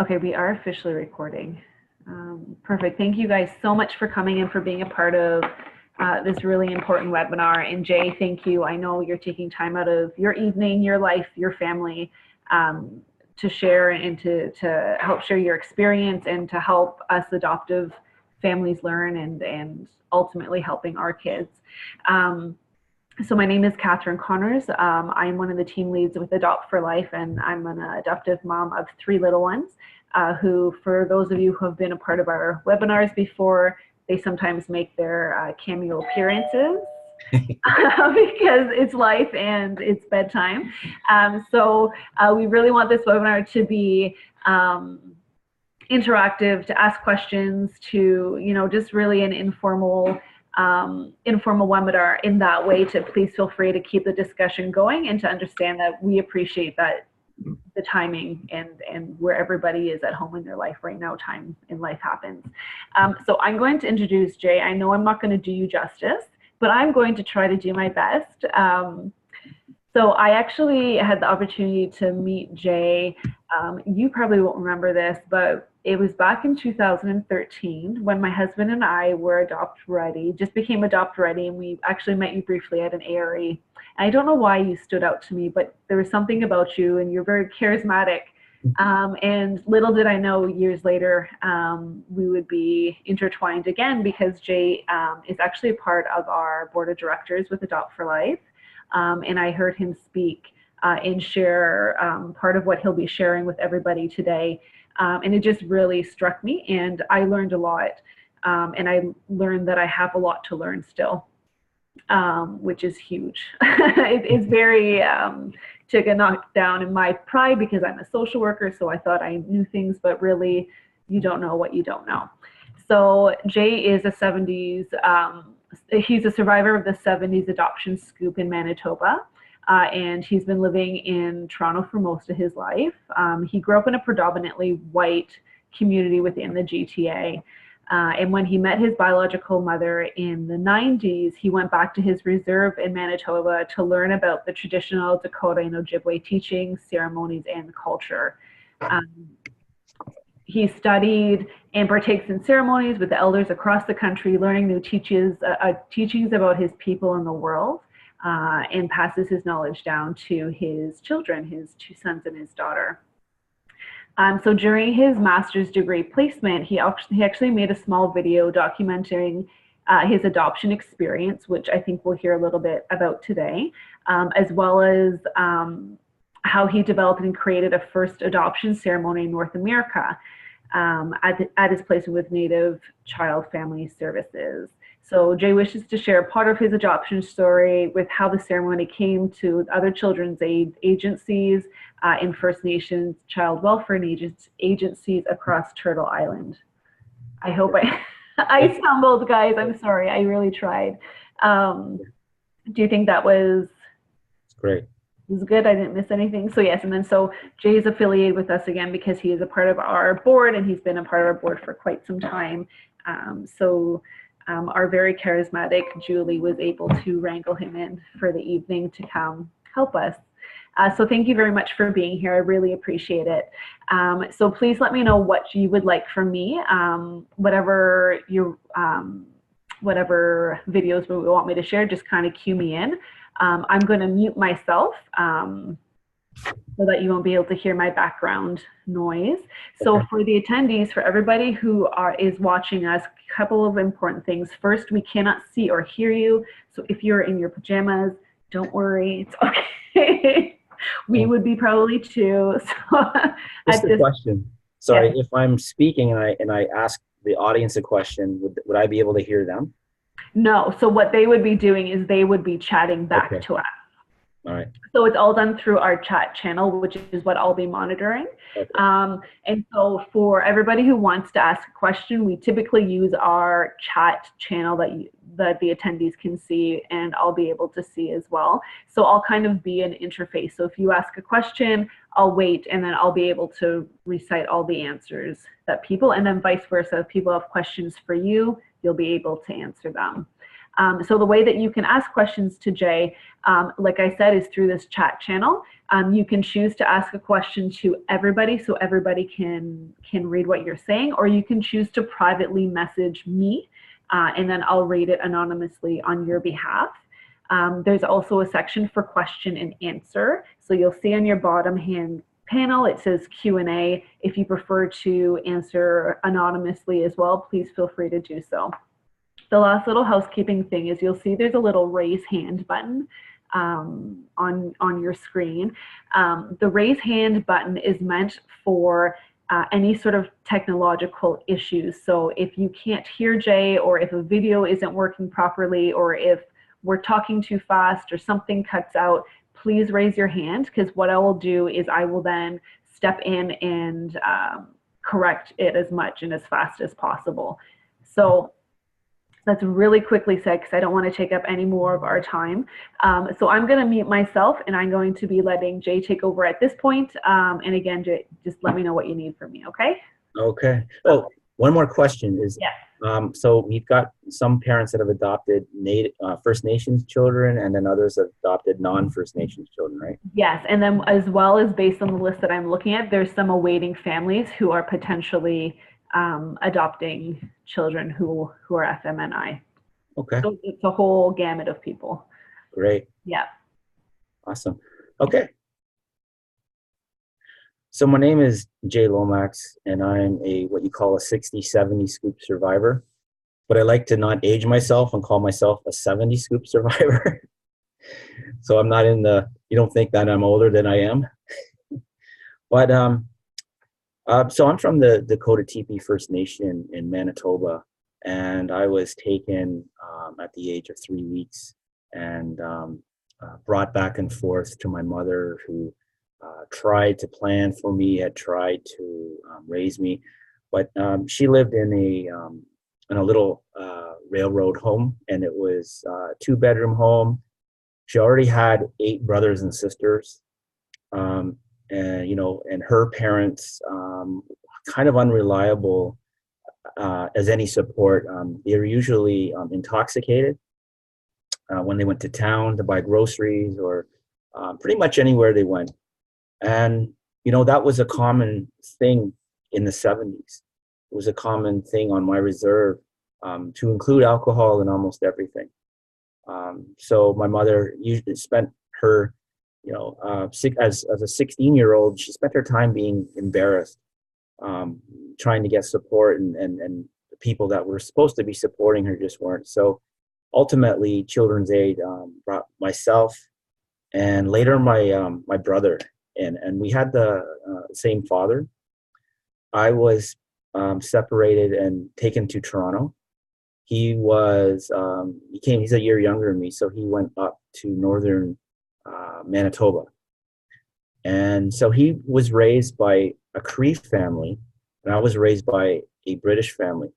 Okay, we are officially recording. Perfect. Thank you guys so much for coming and for being a part of this really important webinar. And Jay, thank you. I know you're taking time out of your evening, your life, your family to share and to help share your experience and to help us adoptive families learn and ultimately helping our kids. So my name is Catherine Connors. I'm one of the team leads with Adopt4Life, and I'm an adoptive mom of 3 little ones who, for those of you who have been a part of our webinars before, they sometimes make their cameo appearances because it's life and it's bedtime. So we really want this webinar to be interactive, to ask questions, to, just really an informal webinar in that way, to please feel free to keep the discussion going and to understand that we appreciate that the timing and where everybody is at home in their life right now, time in life happens. So I'm going to introduce Jay. I know I'm not going to do you justice, but I'm going to try to do my best. So I actually had the opportunity to meet Jay. You probably won't remember this, but it was back in 2013 when my husband and I were just became adopt ready, and we actually met you briefly at an ARE. And I don't know why you stood out to me, but there was something about you, and you're very charismatic. And little did I know, years later, we would be intertwined again, because Jay is actually a part of our board of directors with Adopt4Life. And I heard him speak and share part of what he'll be sharing with everybody today. And it just really struck me, and I learned a lot. And I learned that I have a lot to learn still, which is huge. It's very took a knockdown in my pride, because I'm a social worker, so I thought I knew things, but really you don't know what you don't know. So Jay is he's a survivor of the 70s adoption scoop in Manitoba. And he's been living in Toronto for most of his life. He grew up in a predominantly white community within the GTA. And when he met his biological mother in the 90s, he went back to his reserve in Manitoba to learn about the traditional Dakota and Ojibwe teachings, ceremonies, and culture. He studied and partakes in ceremonies with the elders across the country, learning new teachings about his people and the world. And passes his knowledge down to his children, his 2 sons and his daughter. So during his master's degree placement, he actually made a small video documenting his adoption experience, which I think we'll hear a little bit about today, as well as how he developed and created a first adoption ceremony in North America at his placement with Native Child Family Services. So Jay wishes to share part of his adoption story with how the ceremony came to other children's aid agencies and First Nations child welfare agencies across Turtle Island. I hope I stumbled, guys. I'm sorry. I really tried. Do you think that was great? It was good. I didn't miss anything. So yes, and then so Jay is affiliated with us again because he is a part of our board, and he's been a part of our board for quite some time. Our very charismatic Julie was able to wrangle him in for the evening to come help us. So thank you very much for being here. I really appreciate it. So please let me know what you would like from me, whatever videos you want me to share, just kind of cue me in. I'm going to mute myself so that you won't be able to hear my background noise. So for the attendees, for everybody who is watching us, a couple of important things. First, we cannot see or hear you. So if you're in your pajamas, don't worry, it's okay. We would be probably too. So just a question. Sorry, if I'm speaking and I ask the audience a question, would I be able to hear them? No. So what they would be doing is they would be chatting back to us. All right. So it's all done through our chat channel, which is what I'll be monitoring. Okay. And so for everybody who wants to ask a question, we typically use our chat channel that the attendees can see, and I'll be able to see as well. So I'll kind of be an interface. So if you ask a question, I'll wait, and then I'll be able to recite all the answers that people, and then vice versa. If people have questions for you, you'll be able to answer them. So the way that you can ask questions to Jay, like I said, is through this chat channel. You can choose to ask a question to everybody so everybody can read what you're saying, or you can choose to privately message me, and then I'll read it anonymously on your behalf. There's also a section for question and answer. So you'll see on your bottom hand panel, it says Q&A. If you prefer to answer anonymously as well, please feel free to do so. The last little housekeeping thing is you'll see there's a little raise hand button on your screen. The raise hand button is meant for any sort of technological issues. So if you can't hear Jay, or if a video isn't working properly, or if we're talking too fast or something cuts out, please raise your hand, because what I will do is I will then step in and correct it as much and as fast as possible. So that's really quickly said, because I don't want to take up any more of our time. So I'm going to mute myself, and I'm going to be letting Jay take over at this point. And again, Jay, just let me know what you need from me, okay? Okay. Oh, one more question is, yes. So we've got some parents that have adopted First Nations children, and then others have adopted non-First Nations children, right? Yes, and then as well as based on the list that I'm looking at, there's some awaiting families who are potentially adopting children who are FMNI. Okay. So it's a whole gamut of people. Great. Yeah. Awesome. Okay. So my name is Jay Lomax, and I'm what you call a 60, 70 scoop survivor. But I like to not age myself and call myself a 70 scoop survivor. So I'm not you don't think that I'm older than I am. But so I'm from the Dakota Teepee First Nation in Manitoba, and I was taken at the age of 3 weeks and brought back and forth to my mother, who tried to plan for me, had tried to raise me, but she lived in a little railroad home, and it was a 2-bedroom home. She already had 8 brothers and sisters, and and her parents, kind of unreliable as any support. They were usually intoxicated when they went to town to buy groceries, or pretty much anywhere they went. And, that was a common thing in the 70s. It was a common thing on my reserve to include alcohol in almost everything. So my mother usually spent her, as a 16-year-old, she spent her time being embarrassed, trying to get support, and the people that were supposed to be supporting her just weren't. So ultimately, Children's Aid brought myself and later my brother, and we had the same father. I was separated and taken to Toronto. He's a year younger than me, so he went up to northern Manitoba. And so he was raised by a Cree family, and I was raised by a British family.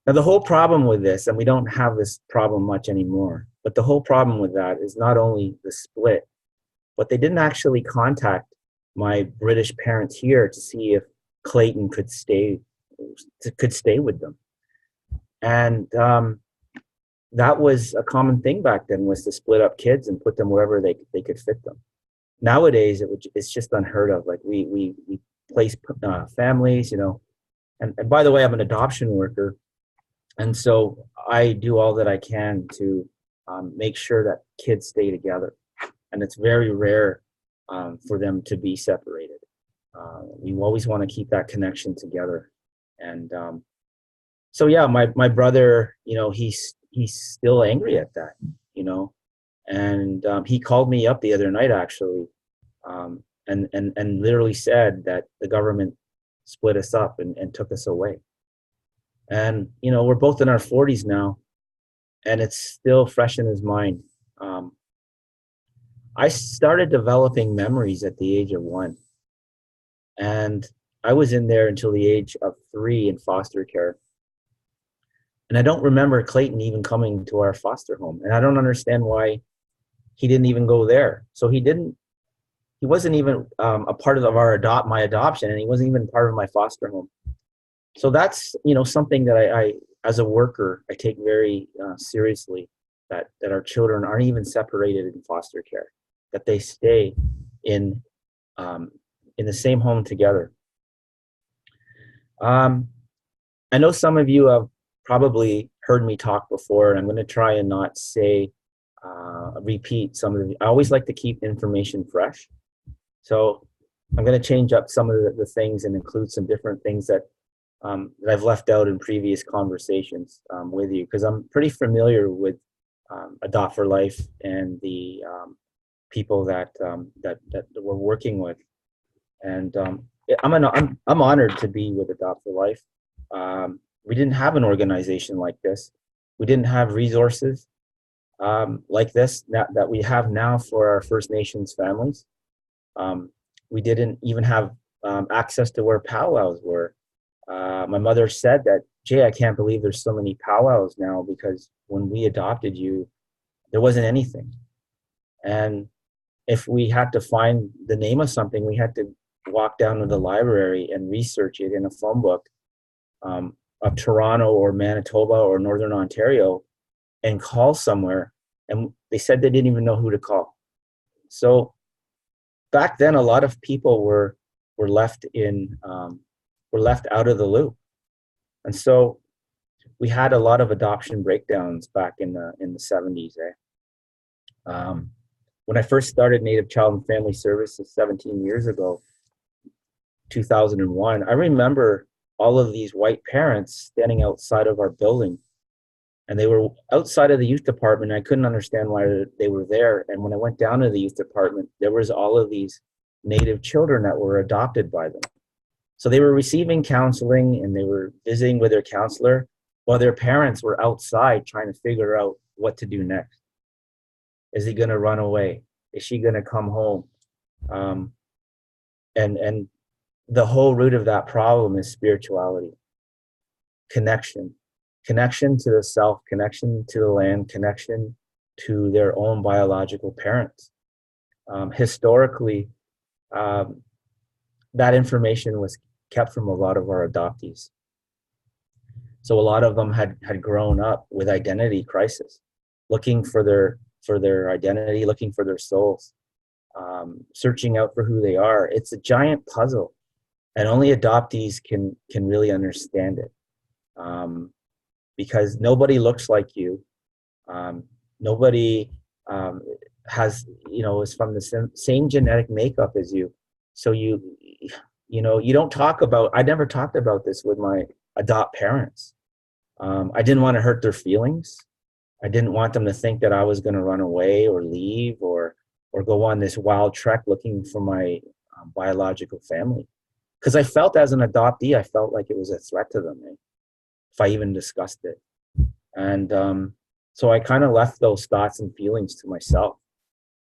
Now, the whole problem with this, and we don't have this problem much anymore, but the whole problem with that is not only the split, but they didn't actually contact my British parents here to see if Clayton could stay with them. And that was a common thing back then, was to split up kids and put them wherever they could fit them. Nowadays, it's just unheard of. Like we place families, and by the way, I'm an adoption worker. And so I do all that I can to make sure that kids stay together. And it's very rare for them to be separated. We always want to keep that connection together. And so, yeah, my brother, he's still angry at that, and he called me up the other night, actually, and literally said that the government split us up and took us away. And, we're both in our 40s now, and it's still fresh in his mind. I started developing memories at the age of 1. And I was in there until the age of 3 in foster care. And I don't remember Clayton even coming to our foster home. And I don't understand why he didn't even go there. So he wasn't even a part of my adoption, and he wasn't even part of my foster home. So that's, something that I as a worker, I take very seriously. that our children aren't even separated in foster care, that they stay in in the same home together. I know some of you have probably heard me talk before, and I'm going to try and not say, repeat some of the, I always like to keep information fresh. So I'm going to change up some of the things and include some different things that, that I've left out in previous conversations with you, because I'm pretty familiar with Adopt4Life and the people that we're working with. And I'm honored to be with Adopt4Life. We didn't have an organization like this. We didn't have resources like this that we have now for our First Nations families. We didn't even have access to where powwows were. My mother said that, Jay, I can't believe there's so many powwows now, because when we adopted you, there wasn't anything. And if we had to find the name of something, we had to walk down to the library and research it in a phone book of Toronto or Manitoba or Northern Ontario and call somewhere. And they said they didn't even know who to call. So back then, a lot of people were left out of the loop. And so we had a lot of adoption breakdowns back in the 70s. When I first started Native Child and Family Services 17 years ago, 2001, I remember all of these white parents standing outside of our building, and they were outside of the youth department. I couldn't understand why they were there. And when I went down to the youth department, there was all of these Native children that were adopted by them. So they were receiving counseling and they were visiting with their counselor while their parents were outside trying to figure out what to do next. Is he going to run away? Is she going to come home? And the whole root of that problem is spirituality, connection to the self, connection to the land, connection to their own biological parents. Historically, that information was kept from a lot of our adoptees. So a lot of them had grown up with identity crisis, looking for their identity, looking for their souls, searching out for who they are. It's a giant puzzle, and only adoptees can really understand it, because nobody looks like you. Nobody has, is from the same genetic makeup as you. So you don't talk about, I never talked about this with my adopt parents. I didn't want to hurt their feelings. I didn't want them to think that I was going to run away or leave or go on this wild trek looking for my biological family. Because I felt, as an adoptee, I felt like it was a threat to them, if I even discussed it. And so I kind of left those thoughts and feelings to myself.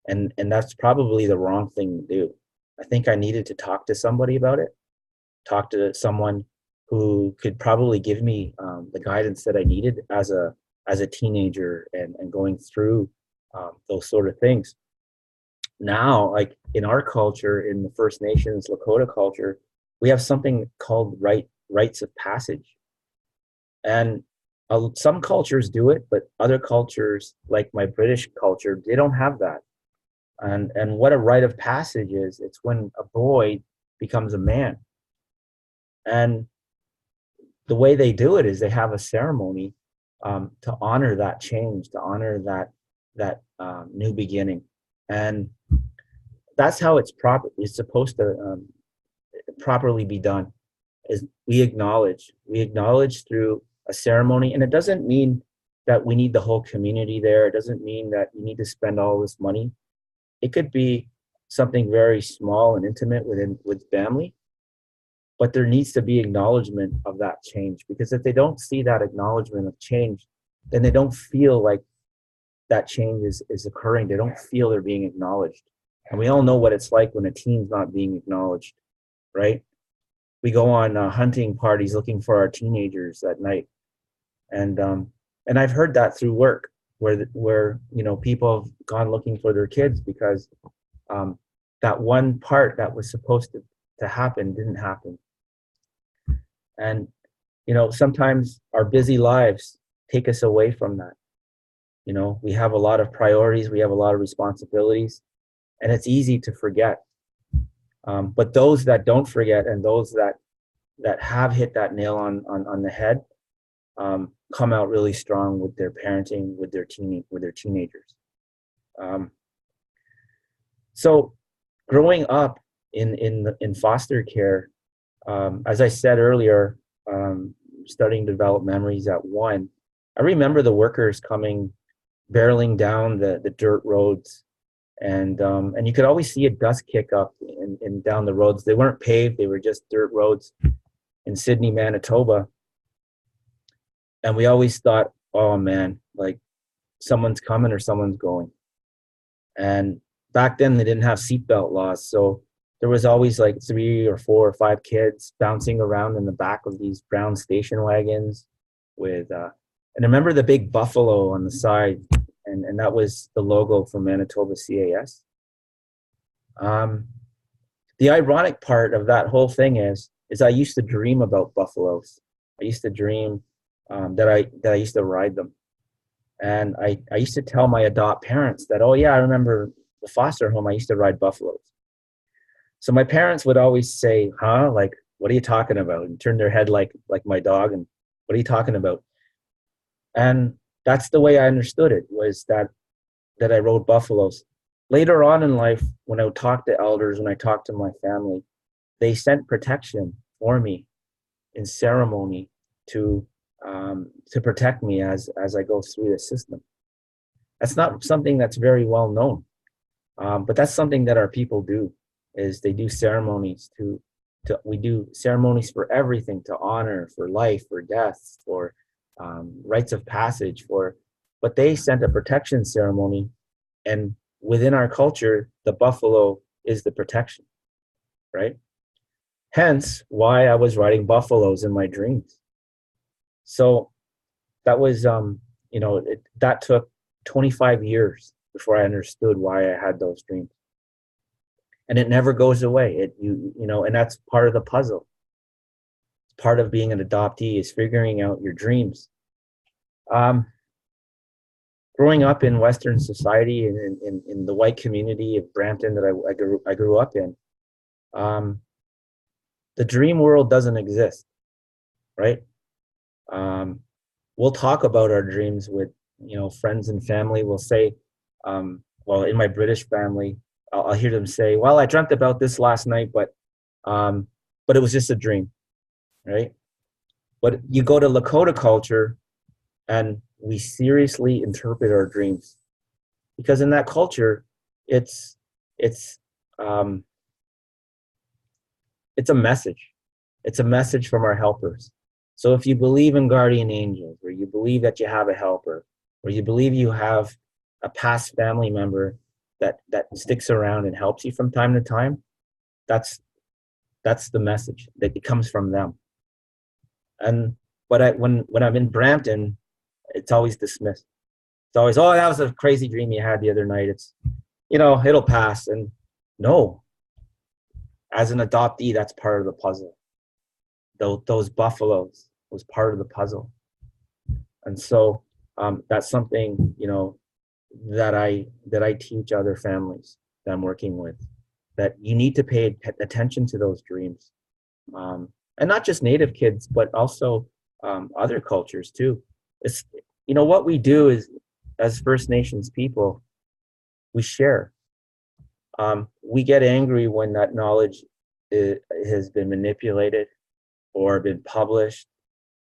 And that's probably the wrong thing to do. I think I needed to talk to somebody about it, talk to someone who could probably give me the guidance that I needed as a teenager and going through those sort of things. Now, like in our culture, in the First Nations, Lakota culture, we have something called rites of passage. And some cultures do it, but other cultures, like my British culture, they don't have that. And what a rite of passage is, it's when a boy becomes a man. And the way they do it is they have a ceremony to honor that change, to honor that new beginning. And that's how it's supposed to properly be done, is we acknowledge through a ceremony. And it doesn't mean that we need the whole community there. It doesn't mean that you need to spend all this money. It could be something very small and intimate with family, but there needs to be acknowledgement of that change, because if they don't see that acknowledgement of change, then they don't feel like that change is occurring. They don't feel they're being acknowledged. And we all know what it's like when a teen's not being acknowledged, right? We go on hunting parties looking for our teenagers at night. And I've heard that through work, where people have gone looking for their kids because that one part that was supposed to happen didn't happen. And sometimes our busy lives take us away from that. You know, we have a lot of priorities, we have a lot of responsibilities, and it's easy to forget. But those that don't forget, and those that have hit that nail on the head, come out really strong with their parenting, with their teenagers. Um, so growing up in foster care, as I said earlier, starting to develop memories at 1, I remember the workers coming, barreling down the dirt roads, and you could always see a dust kick up in down the roads. They weren't paved; they were just dirt roads in Sydney, Manitoba. And we always thought, oh man, like someone's coming or someone's going. And back then they didn't have seatbelt laws, so there was always like 3 or 4 or 5 kids bouncing around in the back of these brown station wagons with and I remember the big buffalo on the side, and that was the logo for Manitoba CAS. The ironic part of that whole thing is I used to dream about buffaloes. I used to dream that I used to ride them. And I used to tell my adopt parents that, oh yeah, I remember the foster home, I used to ride buffaloes. So my parents would always say, huh, like, what are you talking about? And turn their head like my dog, and what are you talking about? And that's the way I understood it, was that I rode buffaloes. Later on in life, when I would talk to elders, when I talked to my family, they sent protection for me in ceremony to protect me as I go through the system. That's not something that's very well known, but that's something that our people do. Is they do ceremonies we do ceremonies for everything, to honor, for life, for death, for rites of passage, but they sent a protection ceremony, and within our culture, the buffalo is the protection, right? Hence why I was riding buffaloes in my dreams. So that was, that took 25 years before I understood why I had those dreams. And it never goes away. And that's part of the puzzle. Part of being an adoptee is figuring out your dreams. Growing up in Western society, in the white community of Brampton that I grew up in, the dream world doesn't exist, right? We'll talk about our dreams with friends and family. We'll say, well, in my British family, I'll hear them say, well, I dreamt about this last night, but it was just a dream, right? But you go to Lakota culture, and we seriously interpret our dreams, because in that culture, it's a message. It's a message from our helpers. So if you believe in guardian angels, or you believe that you have a helper, or you believe you have a past family member that sticks around and helps you from time to time, that's the message that it comes from them. And when I'm in Brampton, it's always dismissed. It's always, oh, that was a crazy dream you had the other night. It's, it'll pass. And no, as an adoptee, that's part of the puzzle. Those buffaloes was part of the puzzle. And so that's something, that I teach other families that I'm working with, that you need to pay attention to those dreams. And not just Native kids, but also other cultures too. It's, what we do is, as First Nations people, we share. We get angry when that knowledge has been manipulated or been published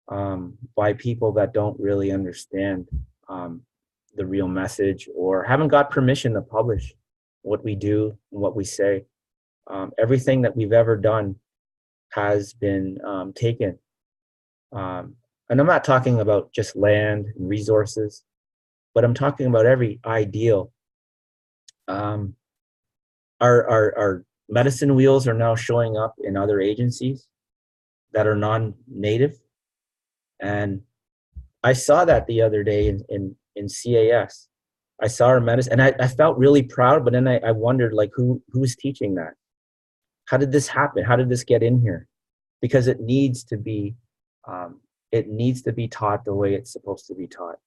by people that don't really understand the real message, or haven't got permission to publish what we do and what we say. Everything that we've ever done has been taken. And I'm not talking about just land and resources, but I'm talking about every ideal. Our medicine wheels are now showing up in other agencies that are non-native. And I saw that the other day in CAS. I saw our medicine, and I felt really proud, but then I wondered, like, who's teaching that? How did this happen? How did this get in here? Because it needs to be taught the way it's supposed to be taught.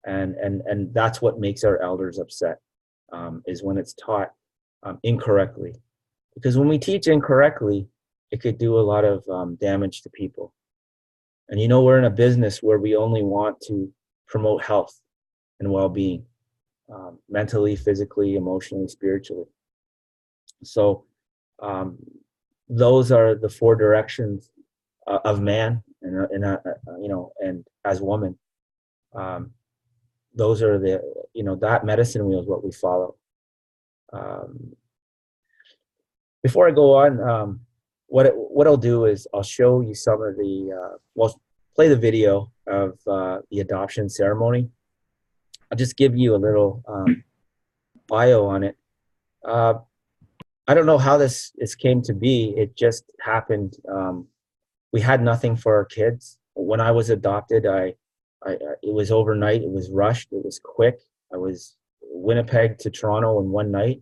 And that's what makes our elders upset, is when it's taught incorrectly. Because when we teach incorrectly, it could do a lot of damage to people. And we're in a business where we only want to promote health and well-being, mentally, physically, emotionally, spiritually. So those are the four directions of man, and as woman. Those are that medicine wheel is what we follow. Before I go on, what I'll do is I'll show you some of the, play the video of the adoption ceremony. I'll just give you a little bio on it. I don't know how this came to be. It just happened. We had nothing for our kids. When I was adopted, it was overnight. It was rushed. It was quick. I was Winnipeg to Toronto in one night.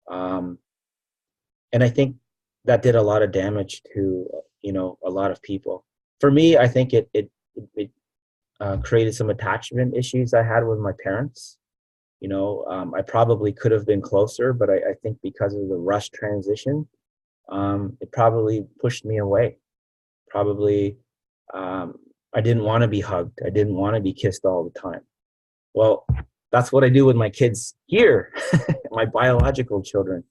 And I think that did a lot of damage to, a lot of people. For me, I think it created some attachment issues I had with my parents. I probably could have been closer, but I think because of the rush transition, it probably pushed me away. Probably, I didn't want to be hugged. I didn't want to be kissed all the time. Well, that's what I do with my kids here, my biological children.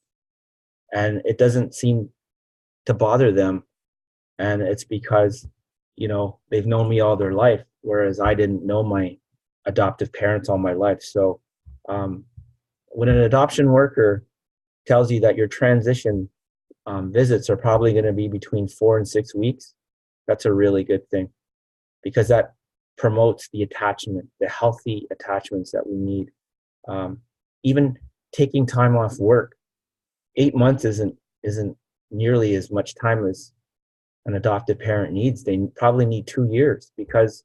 And it doesn't seem to bother them. And it's because, they've known me all their life, whereas I didn't know my adoptive parents all my life. So when an adoption worker tells you that your transition visits are probably going to be between 4 and 6 weeks, that's a really good thing, because that promotes the attachment, the healthy attachments that we need. Even taking time off work, 8 months isn't nearly as much time as an adoptive parent needs. They probably need 2 years, because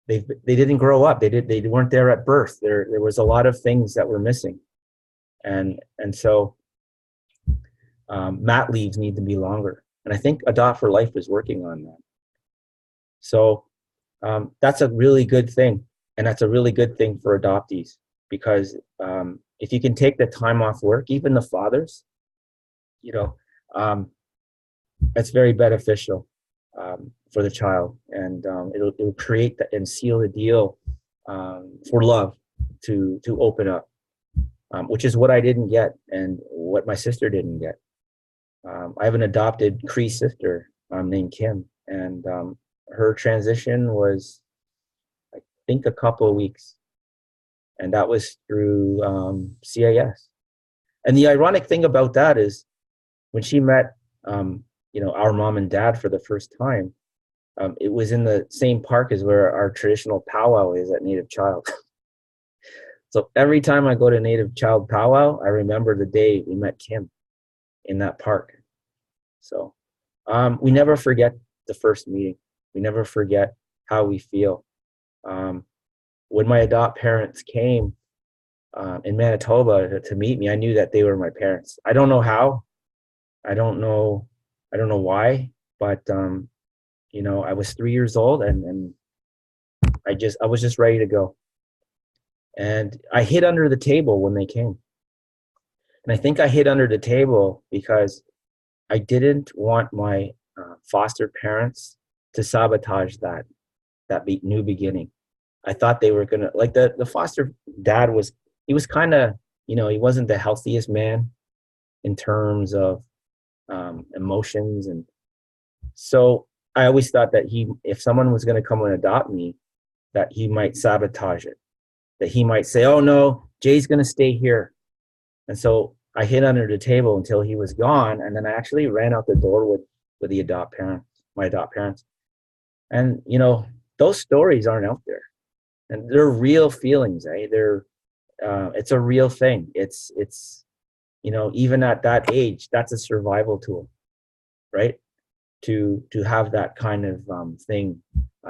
they didn't grow up. They weren't there at birth. There was a lot of things that were missing, and so mat leaves need to be longer. And I think Adopt4Life is working on that. So that's a really good thing, and that's a really good thing for adoptees, because if you can take the time off work, even the fathers, that's very beneficial for the child, and it'll create and seal the deal for love to open up, which is what I didn't get and what my sister didn't get. I have an adopted Cree sister named Kim, and her transition was, I think, a couple of weeks, and that was through CIS. And the ironic thing about that is, when she met our mom and dad for the first time, it was in the same park as where our traditional powwow is at Native Child. So every time I go to Native Child powwow, I remember the day we met Kim in that park. So we never forget the first meeting. We never forget how we feel. When my adopt parents came in Manitoba to meet me, I knew that they were my parents. I don't know how. I don't know why, but I was 3 years old, and I was just ready to go. And I hid under the table when they came. And I think I hid under the table because I didn't want my foster parents to sabotage that new beginning. I thought they were gonna, like, the foster dad he was kind of, he wasn't the healthiest man in terms of emotions, and so I always thought that if someone was going to come and adopt me, that he might sabotage it, that he might say, "Oh no, Jay's going to stay here." And so I hid under the table until he was gone, and then I actually ran out the door with my adopt parents. And those stories aren't out there, and they're real feelings, eh? It's a real thing. It's even at that age, that's a survival tool, right? To have that kind of thing,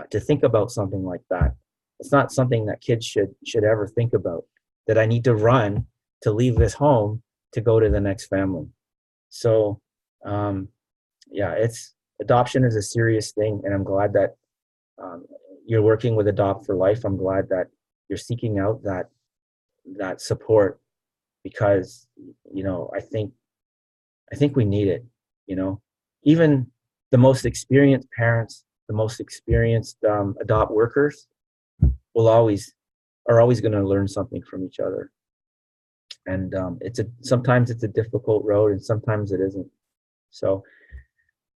to think about something like that. It's not something that kids should ever think about, that I need to run to leave this home to go to the next family. So adoption is a serious thing, and I'm glad that you're working with Adopt4Life. I'm glad that you're seeking out that support, because, you know, I think we need it, you know. Even the most experienced parents, the most experienced adopt workers are always going to learn something from each other. And sometimes it's a difficult road, and sometimes it isn't. So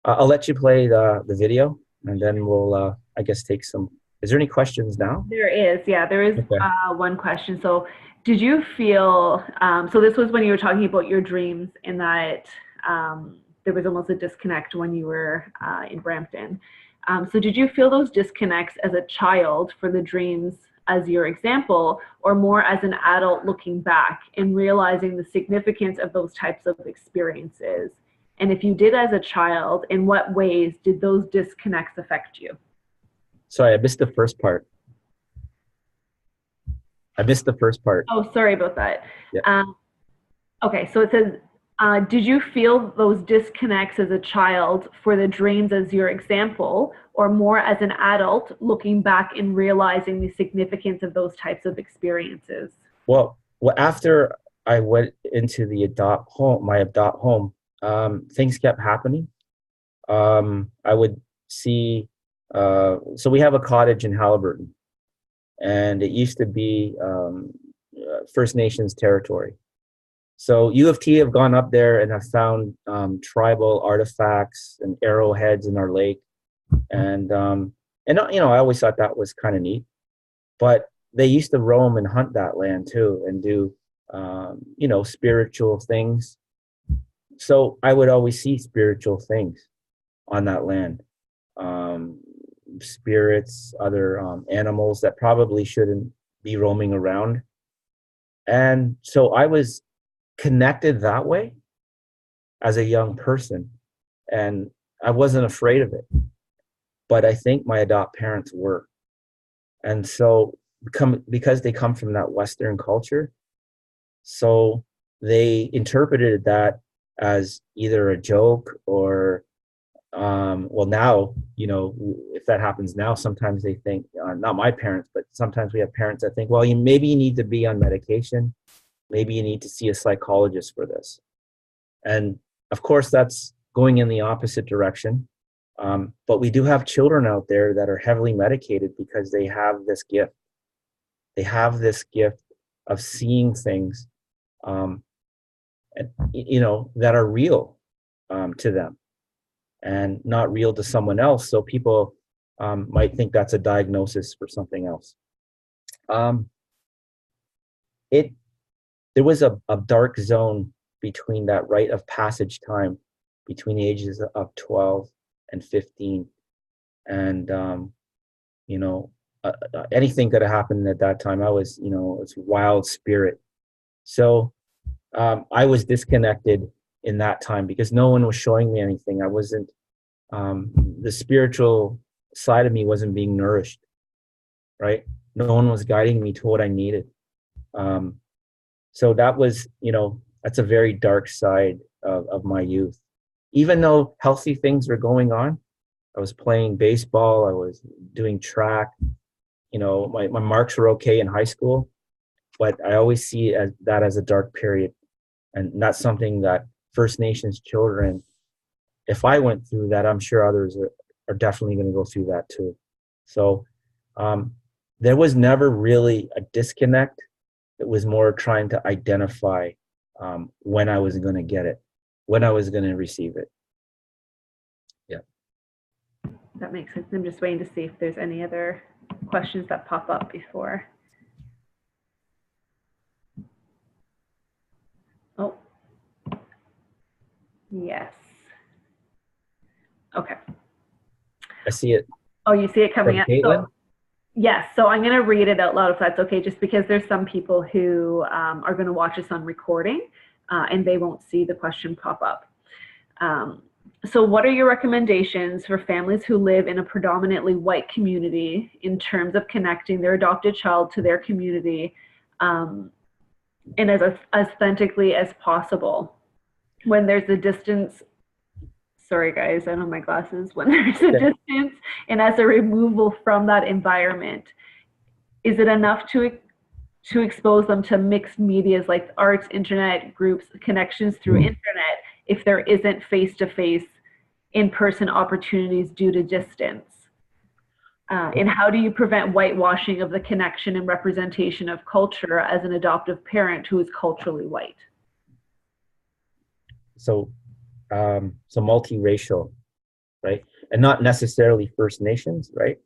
I'll let you play the video, and then we'll I guess take some. Is there any questions now? There is, yeah, there is Okay. one question. So did you feel, so this was when you were talking about your dreams, and that there was almost a disconnect when you were in Brampton. So did you feel those disconnects as a child for the dreams as your example, or more as an adult looking back and realizing the significance of those types of experiences? And if you did as a child, in what ways did those disconnects affect you? Sorry, I missed the first part. Oh, sorry about that. Yeah. Okay, so it says, did you feel those disconnects as a child for the dreams as your example, or more as an adult looking back and realizing the significance of those types of experiences? Well, after I went into the adopt home, things kept happening. I would see, so we have a cottage in Halliburton, and it used to be First Nations territory. So U of T have gone up there and have found tribal artifacts and arrowheads in our lake, and you know, I always thought that was kind of neat. But they used to roam and hunt that land too, and do you know, spiritual things. So I would always see spiritual things on that land, spirits, other animals that probably shouldn't be roaming around. And so I was connected that way as a young person, and I wasn't afraid of it. But I think my adopt parents were. And so because they come from that Western culture, so they interpreted that as either a joke or well, now, you know, if that happens now, sometimes they think, not my parents, but sometimes we have parents that think, well, maybe you need to be on medication, maybe you need to see a psychologist for this. And of course, that's going in the opposite direction. But we do have children out there that are heavily medicated because they have this gift. They have this gift of seeing things, you know, that are real to them and not real to someone else. So people might think that's a diagnosis for something else. There was a dark zone between that rite of passage time between the ages of 12 and 15. And, you know, anything could have happened at that time. I was, you know, it's wild spirit. So I was disconnected in that time because no one was showing me anything. I wasn't, the spiritual side of me wasn't being nourished, right? No one was guiding me to what I needed. So that was, you know, that's a very dark side of my youth. Even though healthy things were going on, I was playing baseball, I was doing track, you know, my marks were okay in high school, but I always see that as a dark period. And that's something that First Nations children, if I went through that, I'm sure others are definitely going to go through that too. So there was never really a disconnect. It was more trying to identify when I was going to get it, when I was going to receive it. Yeah. That makes sense. I'm just waiting to see if there's any other questions that pop up before. Oh, yes. Okay. I see it. Oh, you see it coming up? Caitlin? So, yes. So I'm going to read it out loud if that's okay, just because there's some people who are going to watch this on recording and they won't see the question pop up. So what are your recommendations for families who live in a predominantly white community in terms of connecting their adopted child to their community and as authentically as possible when there's a distance? Sorry guys, I don't have my glasses. When there's a distance and as a removal from that environment. is it enough to expose them to mixed medias like arts, internet groups, connections through internet if there isn't face-to-face in-person opportunities due to distance? And how do you prevent whitewashing of the connection and representation of culture as an adoptive parent who is culturally white? So, so multiracial, right? And not necessarily First Nations, right?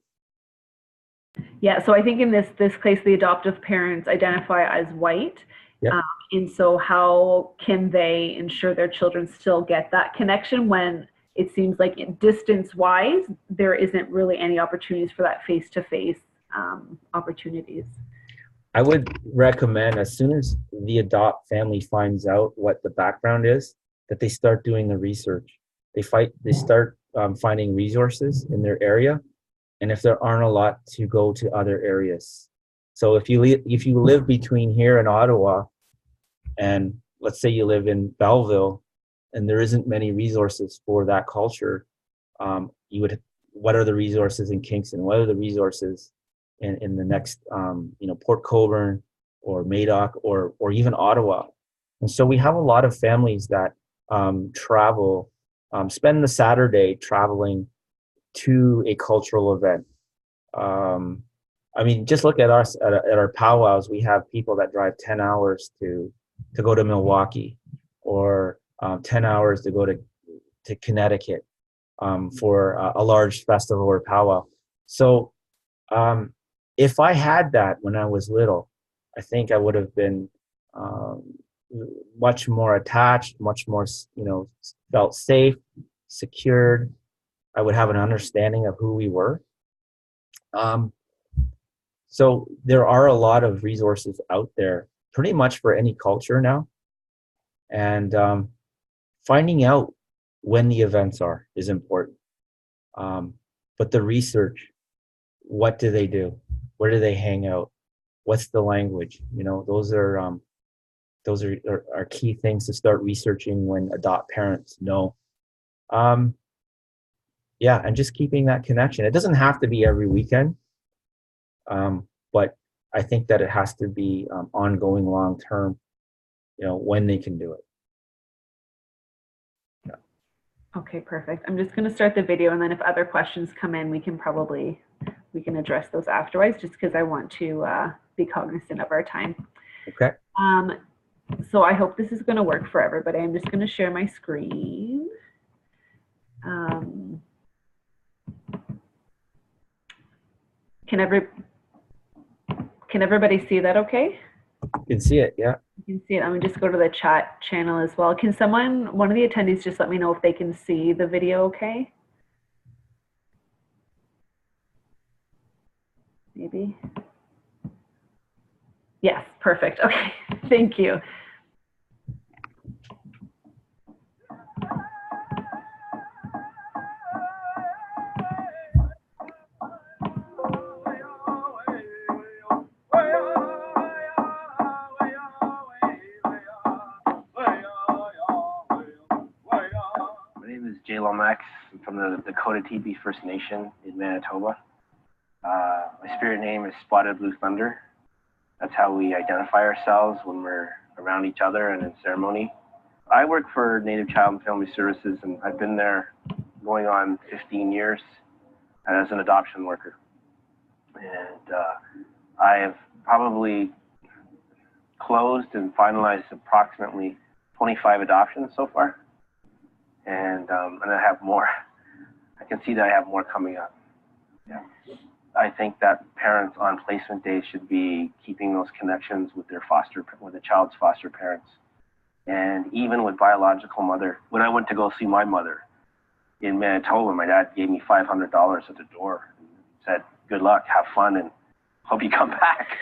Yeah, so I think in this case, the adoptive parents identify as white. Yep. And so how can they ensure their children still get that connection when it seems like distance-wise, there isn't really any opportunities for that face-to-face opportunities? I would recommend as soon as the adopt family finds out what the background is, that they start doing the research. They start finding resources in their area, and if there aren't a lot, to go to other areas. So if you live between here and Ottawa, and let's say you live in Belleville, and there isn't many resources for that culture, what are the resources in Kingston? What are the resources in the next, Port Colborne or Madoc or even Ottawa? And so we have a lot of families that travel, spend the Saturday traveling to a cultural event. I mean, just look at us at our powwows. We have people that drive 10 hours to go to Milwaukee, or 10 hours to go to Connecticut for a large festival or powwow. So if I had that when I was little, I think I would have been much more attached, much more, felt safe, secured. I would have an understanding of who we were. So there are a lot of resources out there, pretty much for any culture now. And finding out when the events are is important. But the research, what do they do? Where do they hang out? What's the language? Those are key things to start researching when adopt parents know. Yeah, and just keeping that connection. It doesn't have to be every weekend, but I think that it has to be ongoing, long term. When they can do it. Yeah. Okay, perfect. I'm just going to start the video, and then if other questions come in, we can address those afterwards, just because I want to be cognizant of our time. Okay. So I hope this is going to work for everybody. I'm just going to share my screen. Can everybody see that okay? You can see it, yeah. You can see it. I'm going to just go to the chat channel as well. Can one of the attendees just let me know if they can see the video okay? Maybe. Yes, perfect. Okay, thank you. Lomax. I'm from the Dakota and Ojibwe First Nation in Manitoba. My spirit name is Spotted Blue Thunder. That's how we identify ourselves when we're around each other and in ceremony. I work for Native Child and Family Services, and I've been there going on 15 years as an adoption worker. And I have probably closed and finalized approximately 25 adoptions so far. And I have more. I can see that I have more coming up. Yeah. I think that parents on placement day should be keeping those connections with the child's foster parents, and even with biological mother. When I went to go see my mother in Manitoba, my dad gave me $500 at the door and said, "Good luck, have fun, and hope you come back."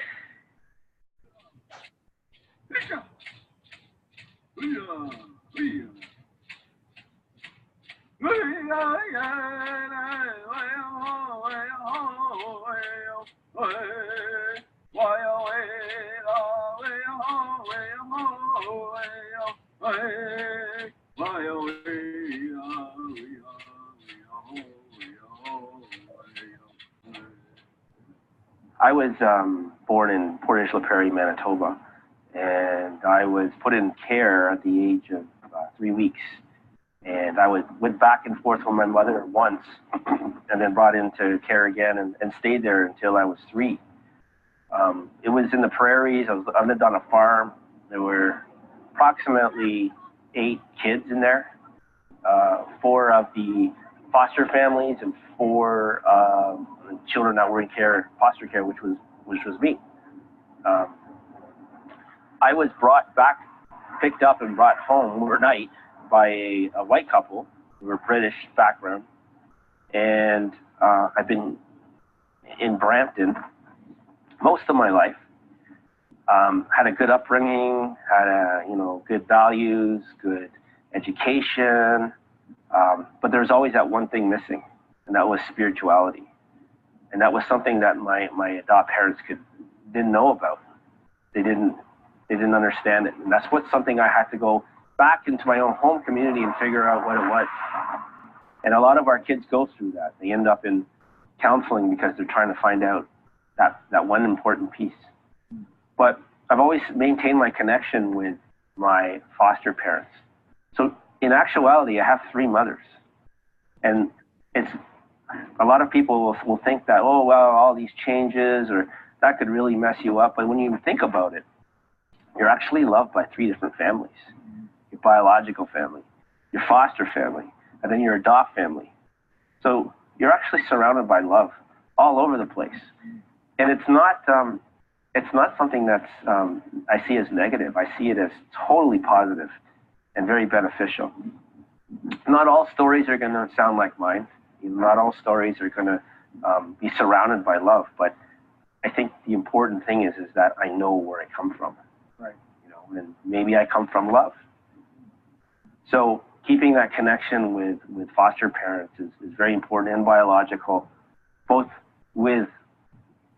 I was born in Portage La Prairie, Manitoba, and I was put in care at the age of 3 weeks. And I went back and forth with my mother once, and then brought into care again, and stayed there until I was 3. It was in the prairies. I lived on a farm. There were approximately 8 kids in there, 4 of the foster families and 4 children that were in care, foster care, which was me. I was brought back, picked up and brought home overnight by a white couple who were British background, and I've been in Brampton most of my life. Had a good upbringing, had good values, good education, but there was always that one thing missing, and that was spirituality. And that was something that my adopt parents didn't know about. They didn't understand it, and that's something I had to go back into my own home community and figure out what it was. And a lot of our kids go through that. They end up in counseling because they're trying to find out that one important piece. But I've always maintained my connection with my foster parents. So in actuality, I have 3 mothers. And it's a lot of people will think that, oh, well, all these changes, or that could really mess you up. But when you think about it, you're actually loved by 3 different families. Your biological family, your foster family, and then your adopt family. So you're actually surrounded by love all over the place. And it's not something that's I see as negative. I see it as totally positive and very beneficial. Not all stories are going to sound like mine. Not all stories are going to be surrounded by love. But I think the important thing is that I know where I come from. Right. And maybe I come from love. So keeping that connection with foster parents is very important, and biological, both with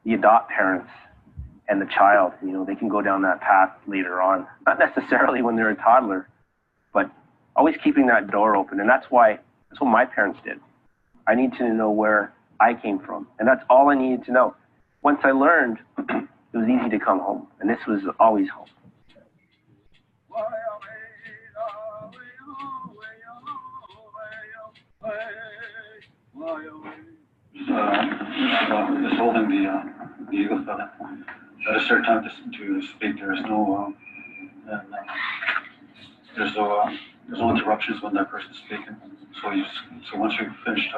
the adopt parents and the child. They can go down that path later on, not necessarily when they're a toddler, but always keeping that door open. And that's what my parents did. I need to know where I came from, and that's all I needed to know. Once I learned, it was easy to come home, and this was always home. Just holding the eagle feather. At a certain time to speak, there is no there's no interruptions when that person's speaking. So once you've finished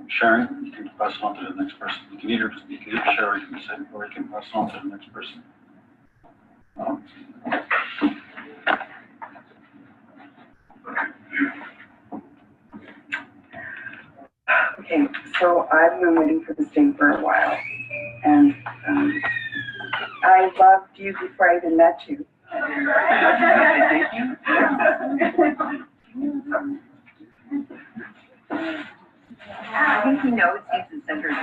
sharing, you can pass it on to the next person. You can either share, or you can say, or you can pass it on to the next person. Okay, so I've been waiting for this day for a while, and I loved you before I even met you. Thank you. I think he knows he's the center of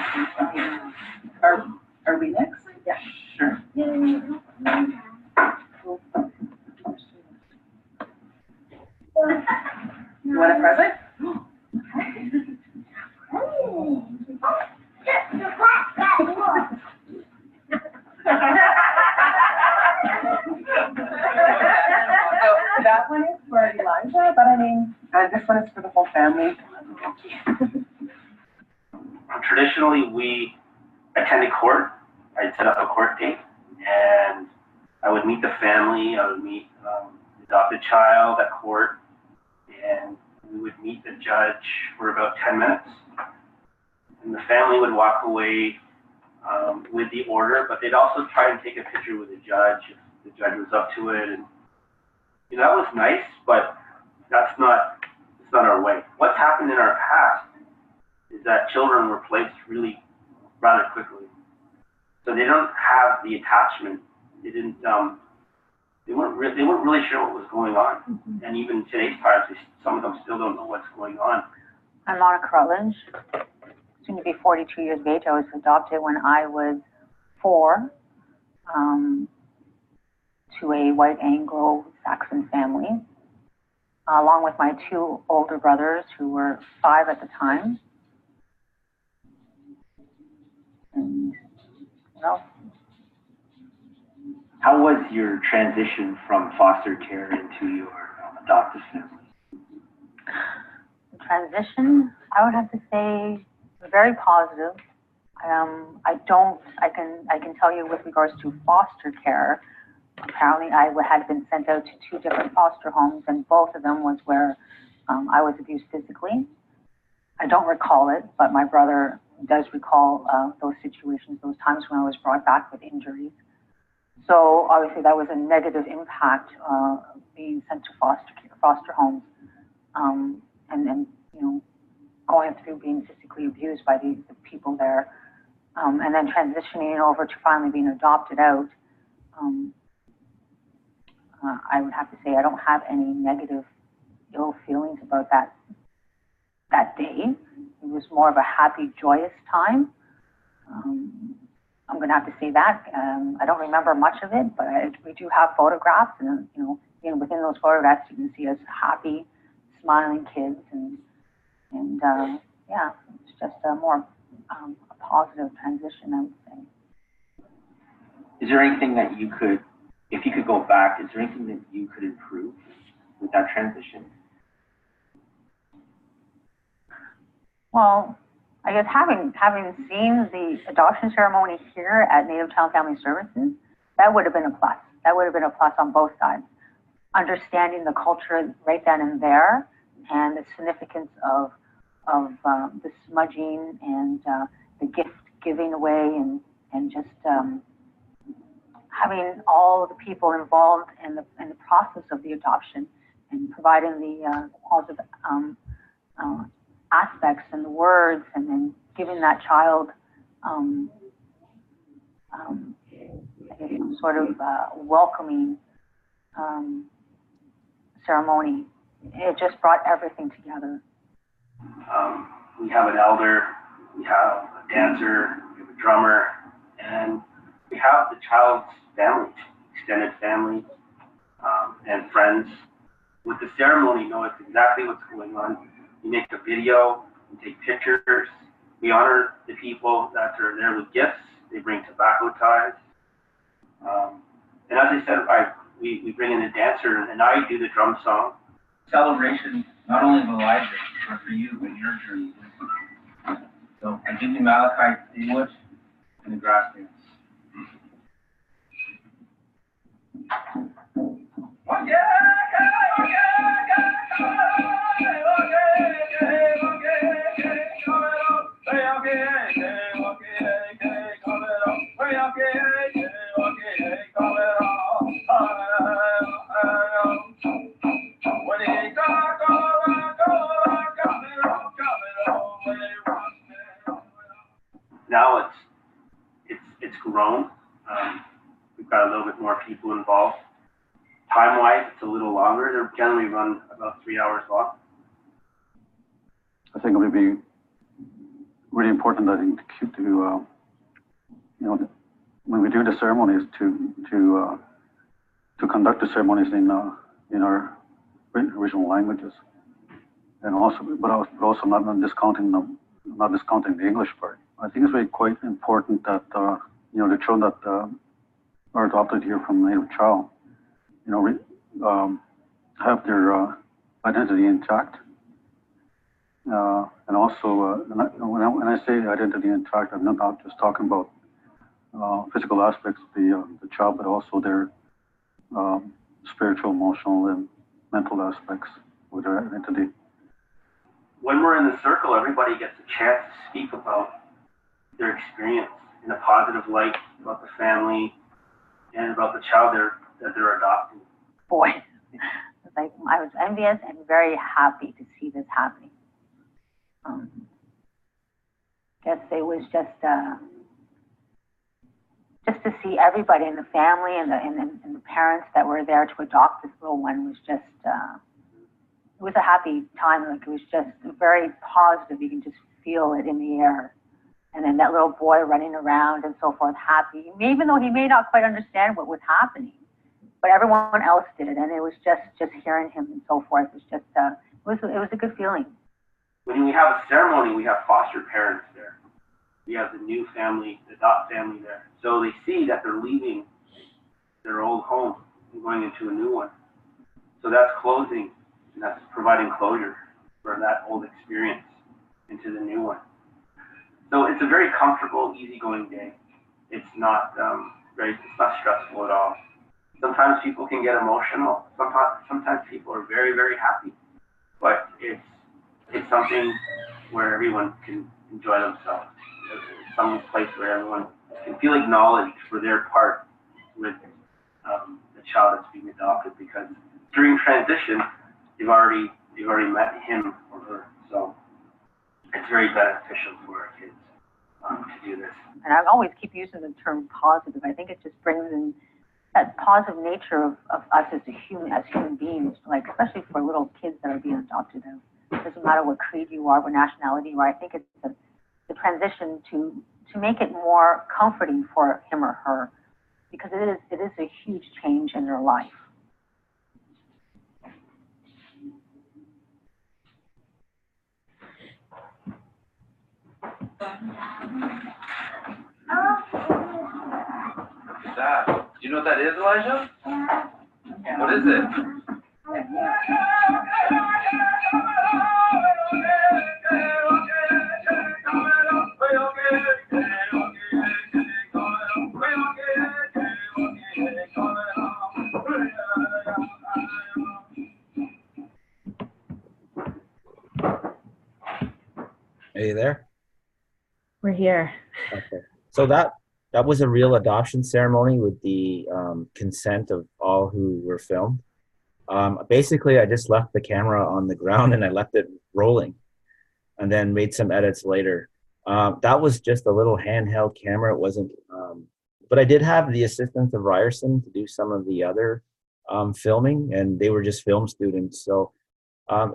attention. Are we next? Yeah, sure. You want a present? That one is for Elijah, but I mean, this one is for the whole family. Traditionally, we attended court. I'd set up a court date, and I would meet the family. I would meet the adopted child at court, and we would meet the judge for about 10 minutes. And the family would walk away with the order, but they'd also try and take a picture with the judge if the judge was up to it. And that was nice, but it's not our way. What's happened in our past is that children were placed really rather quickly, so they don't have the attachment. They didn't. They weren't really sure what was going on. Mm-hmm. And even today's times, some of them still don't know what's going on. I'm Monica Rutledge, soon to be 42 years of age. I was adopted when I was 4 to a white Anglo-Saxon family, along with my 2 older brothers who were 5 at the time. And So. How was your transition from foster care into your adoptive family? The transition, I would have to say, very positive. I can tell you with regards to foster care, apparently I had been sent out to 2 different foster homes, and both of them was where I was abused physically. I don't recall it, but my brother does recall those situations, those times when I was brought back with injuries. So obviously that was a negative impact, being sent to foster homes, and you know, going through being physically abused by the people there, and then transitioning over to finally being adopted out. I would have to say I don't have any negative, ill feelings about that day. It was more of a happy, joyous time. I'm going to have to say that. I don't remember much of it, but we do have photographs, and you know, within those photographs, you can see us happy, smiling kids, and yeah, it's just a more a positive transition, I would say. Is there anything that you could, if you could go back, is there anything that you could improve with that transition? Well, I guess having seen the adoption ceremony here at Native Child Family Services, that would have been a plus. That would have been a plus on both sides. Understanding the culture right then and there, and the significance of the smudging and the gift giving away, and just having all the people involved in the process of the adoption, and providing the positive aspects and the words, and then giving that child I guess some sort of welcoming ceremony. It just brought everything together. We have an elder, we have a dancer, we have a drummer, and we have the child's family, extended family, and friends. With the ceremony, you know it's exactly what's going on. You make a video, you take pictures. We honor the people that are there with gifts. They bring tobacco ties. And as I said, we bring in a dancer, and I do the drum song. Celebration, not only of Elijah, but for you and your journey. So I give you Malachi Seawood and the grass dance. Now it's grown. We've got a little bit more people involved. Time-wise, it's a little longer. They generally run about 3 hours long. I think it would be really important, I think, to you know, when we do the ceremonies, to conduct the ceremonies in our original languages, and also, but also not discounting the English part. I think it's really quite important that you know, the children that are adopted here from Native Child, you know, have their identity intact. And also, when I say identity intact, I'm not just talking about physical aspects of the child, but also their spiritual, emotional, and mental aspects of their identity. When we're in the circle, everybody gets a chance to speak about their experience in a positive light, about the family and about the child that they're adopting. Boy, I was envious and very happy to see this happening. Guess it was just to see everybody in the family and the parents that were there to adopt this little one was just it was a happy time. Like, it was just very positive. You can just feel it in the air. And then that little boy running around and so forth, happy, even though he may not quite understand what was happening, but everyone else did, and it was just hearing him and so forth. It was just it was a good feeling. When we have a ceremony, we have foster parents there. you have the new family, the Adopt family there. So they see that they're leaving their old home and going into a new one. So that's closing, and that's providing closure for that old experience into the new one. So it's a very comfortable, easygoing day. It's not it's not stressful at all. Sometimes people can get emotional. Sometimes people are very, very happy. But it's something where everyone can enjoy themselves. It's some place where everyone can feel acknowledged for their part with the child that's being adopted, because during transition, you've already met him or her. So it's very beneficial for our kids to do this. And I always keep using the term positive. I think it just brings in that positive nature of us as human beings, like especially for little kids that are being adopted. It doesn't matter what creed you are, what nationality you are. I think it's the transition to make it more comforting for him or her, because it is a huge change in their life. What's that? Do you know what that is, Elijah? Yeah. What is it? Are you there? We're here. Okay. So that was a real adoption ceremony with the consent of all who were filmed. Basically, I just left the camera on the ground and I left it rolling, and then made some edits later. That was just a little handheld camera. It wasn't, but I did have the assistance of Ryerson to do some of the other filming, and they were just film students. So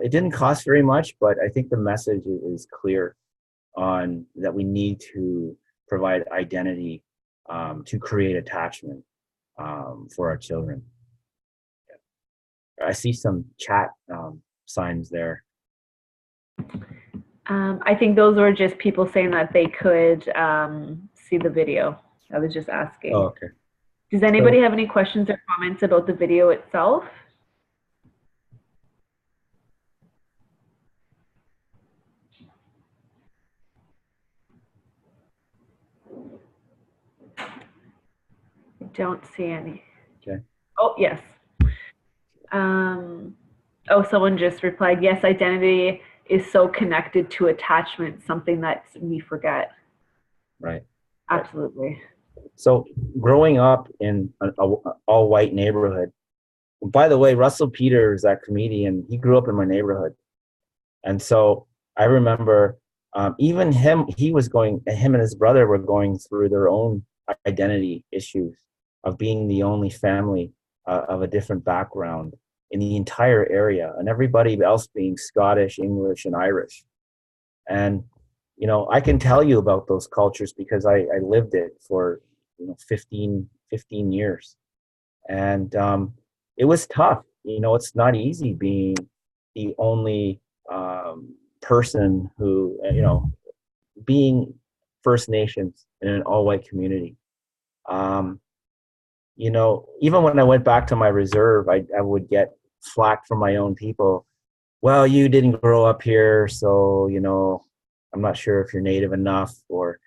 it didn't cost very much, but I think the message is clear on that we need to provide identity to create attachment for our children. I see some chat signs there. I think those were just people saying that they could see the video. I was just asking. Oh, okay. Does anybody have any questions or comments about the video itself? I don't see any. Okay. Oh, yes. Oh, someone just replied, yes, identity is so connected to attachment, something that we forget. Right. Absolutely. So growing up in an all-white neighborhood, by the way, Russell Peters, that comedian, he grew up in my neighborhood. And so I remember even him and his brother were going through their own identity issues of being the only family of a different background in the entire area, and everybody else being Scottish, English, and Irish. And, you know, I can tell you about those cultures because I lived it for, 15 years. And it was tough. It's not easy being the only person who, being First Nations in an all-white community. Even when I went back to my reserve, I would get flack from my own people. Well, you didn't grow up here, so, I'm not sure if you're Native enough, or,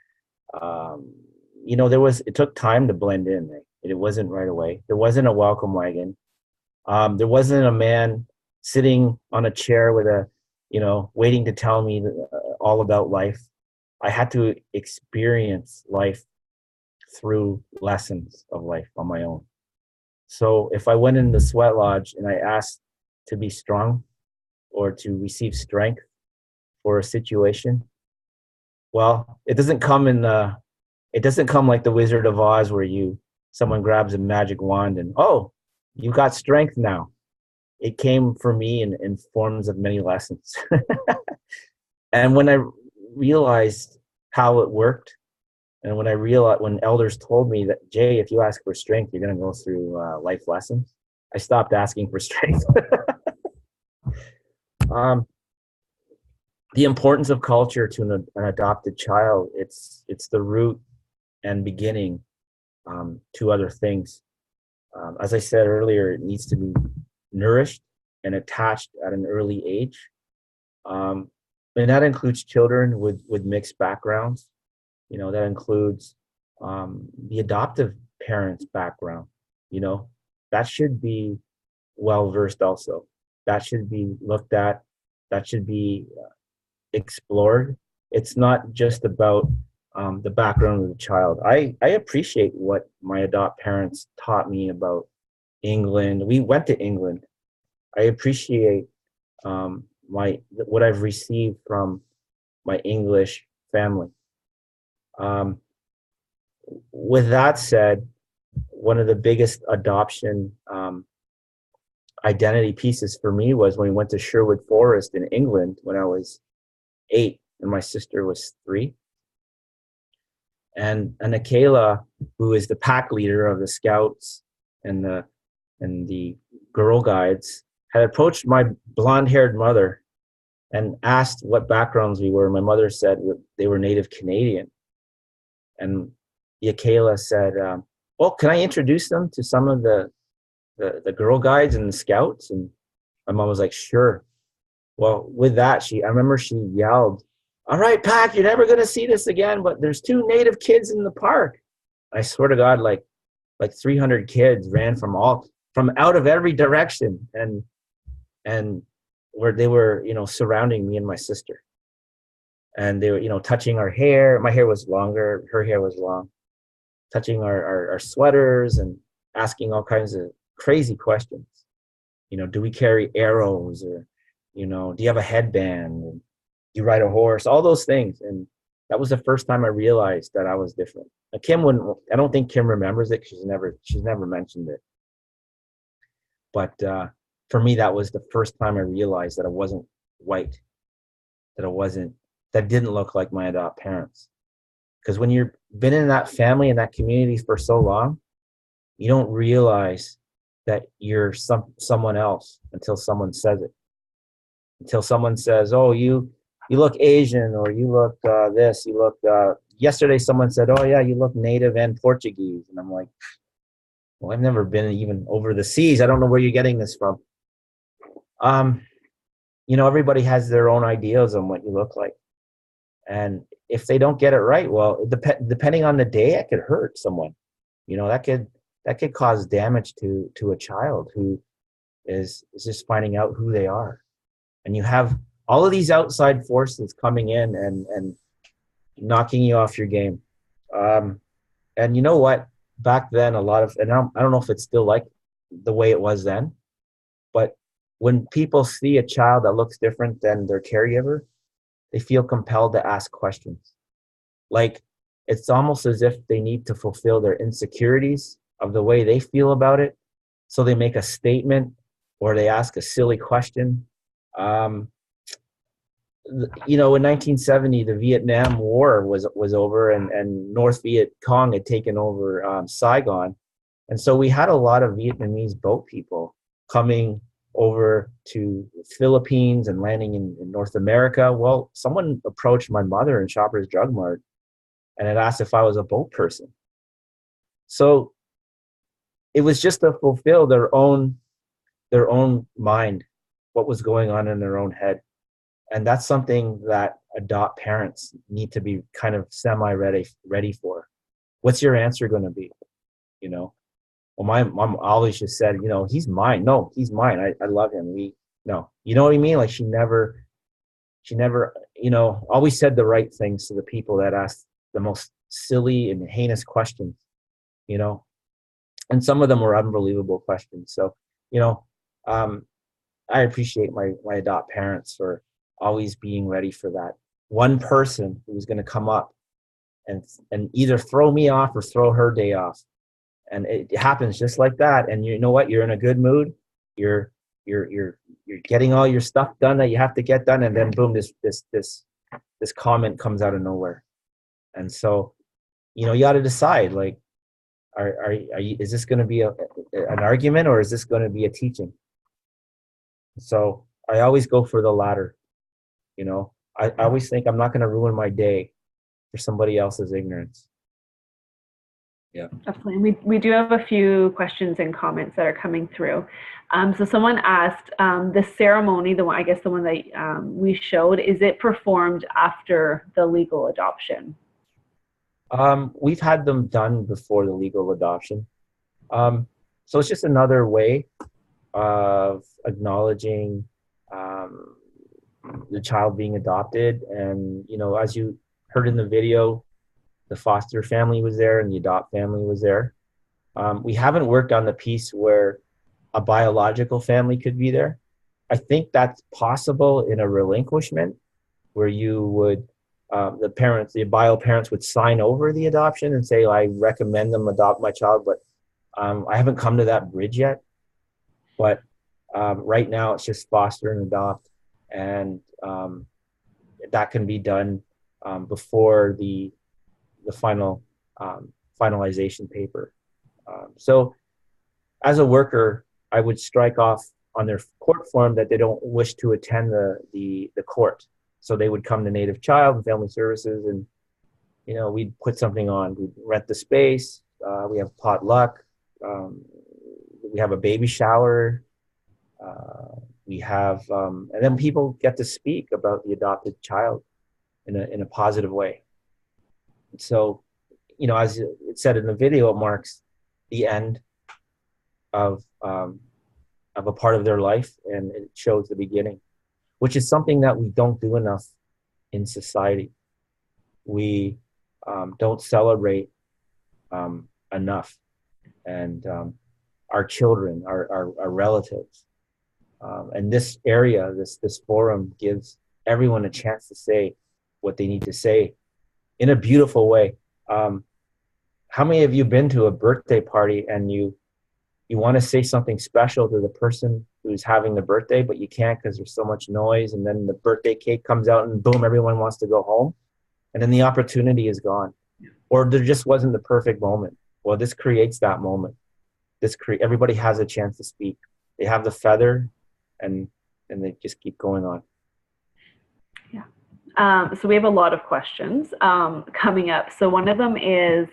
it took time to blend in. It wasn't right away. There wasn't a welcome wagon. There wasn't a man sitting on a chair with waiting to tell me all about life. I had to experience life through lessons of life on my own. So if I went in the sweat lodge and I asked to be strong or to receive strength for a situation, well, it doesn't come like the Wizard of Oz where someone grabs a magic wand and, oh, you got strength now. It came for me in forms of many lessons. And when I realized how it worked, and when elders told me that, Jay, if you ask for strength, you're going to go through life lessons, I stopped asking for strength. the importance of culture to an adopted child, it's the root and beginning to other things. As I said earlier, it needs to be nourished and attached at an early age. And that includes children with mixed backgrounds. You know, that includes the adoptive parent's background. You know, that should be well versed also. That should be looked at. That should be explored. It's not just about the background of the child. I appreciate what my adopt parents taught me about England. We went to England. I appreciate what I've received from my English family. With that said, one of the biggest adoption identity pieces for me was when we went to Sherwood Forest in England when I was 8 and my sister was 3. And Akela, who is the pack leader of the Scouts and the Girl Guides, had approached my blonde-haired mother and asked what backgrounds we were. My mother said they were Native Canadian. And Akela said, well, can I introduce them to some of the Girl Guides and the Scouts? And my mom was like, sure. Well, with that, I remember she yelled, all right, Pack, you're never going to see this again, but there's 2 Native kids in the park. I swear to God, like 300 kids ran from out of every direction and where they were, you know, surrounding me and my sister. And they were, you know, touching our hair. My hair was longer. Her hair was long. Touching our sweaters and asking all kinds of crazy questions. You know, do we carry arrows? Or, you know, do you have a headband? And do you ride a horse? All those things. And that was the first time I realized that I was different. Now, I don't think Kim remembers it because she's never mentioned it. But for me, that was the first time I realized that I wasn't white, that didn't look like my adopt parents. Because when you've been in that family and that community for so long, you don't realize that you're someone else until someone says it. Until someone says, oh, you look Asian, or you look this, you look, yesterday someone said, oh yeah, you look Native and Portuguese. And I'm like, well, I've never been even over the seas. I don't know where you're getting this from. You know, everybody has their own ideas on what you look like. And if they don't get it right, well, depending on the day, it could hurt someone. You know, that could cause damage to a child who is just finding out who they are. And you have all of these outside forces coming in and knocking you off your game. And you know what? Back then, and I don't know if it's still like the way it was then, but when people see a child that looks different than their caregiver, they feel compelled to ask questions. Like, it's almost as if they need to fulfill their insecurities of the way they feel about it. So they make a statement or they ask a silly question. You know, in 1970, the Vietnam War was over and North Viet Cong had taken over Saigon. And so we had a lot of Vietnamese boat people coming over to the Philippines and landing in North America. Well, someone approached my mother in Shoppers Drug Mart and had asked if I was a boat person. So it was just to fulfill their own mind, what was going on in their own head. And that's something that adopt parents need to be kind of semi-ready for. What's your answer going to be? You know, well, my mom always just said, you know, he's mine. No, he's mine. I love him. No, you know what I mean? Like she never, you know, always said the right things to the people that asked the most silly and heinous questions, you know, and some of them were unbelievable questions. So, you know, I appreciate my adopt parents for always being ready for that one person who's going to come up and either throw me off or throw her day off. And it happens just like that. And you know what? You're in a good mood. You're getting all your stuff done that you have to get done, and then boom, this comment comes out of nowhere. And so, you know, you got to decide, like, is this going to be an argument, or is this going to be a teaching? So I always go for the latter. You know, I always think I'm not going to ruin my day for somebody else's ignorance. Yeah. Absolutely. We do have a few questions and comments that are coming through. So someone asked, the ceremony, the one, I guess the one that we showed, is it performed after the legal adoption? We've had them done before the legal adoption. So it's just another way of acknowledging the child being adopted. And, you know, as you heard in the video, the foster family was there and the adopt family was there. We haven't worked on the piece where a biological family could be there. I think that's possible in a relinquishment where you would, the parents, the bio parents would sign over the adoption and say, I recommend them adopt my child, but I haven't come to that bridge yet. But right now it's just foster and adopt, and that can be done before the final finalization paper. So as a worker, I would strike off on their court form that they don't wish to attend the court. So they would come to Native Child and Family Services, and, you know, we'd put something on. We'd rent the space. We have potluck. We have a baby shower. We have, and then people get to speak about the adopted child in a positive way. So, you know, as it said in the video, it marks the end of a part of their life, and it shows the beginning, which is something that we don't do enough in society. We don't celebrate enough, and our children, our relatives, and this area, this forum gives everyone a chance to say what they need to say in a beautiful way. How many of you been to a birthday party and you want to say something special to the person who's having the birthday, but you can't because there's so much noise, and then the birthday cake comes out and boom, everyone wants to go home, and then the opportunity is gone, or there just wasn't the perfect moment. Well, this creates that moment. Everybody has a chance to speak. They have the feather, and they just keep going on. Yeah. So we have a lot of questions coming up. So one of them is,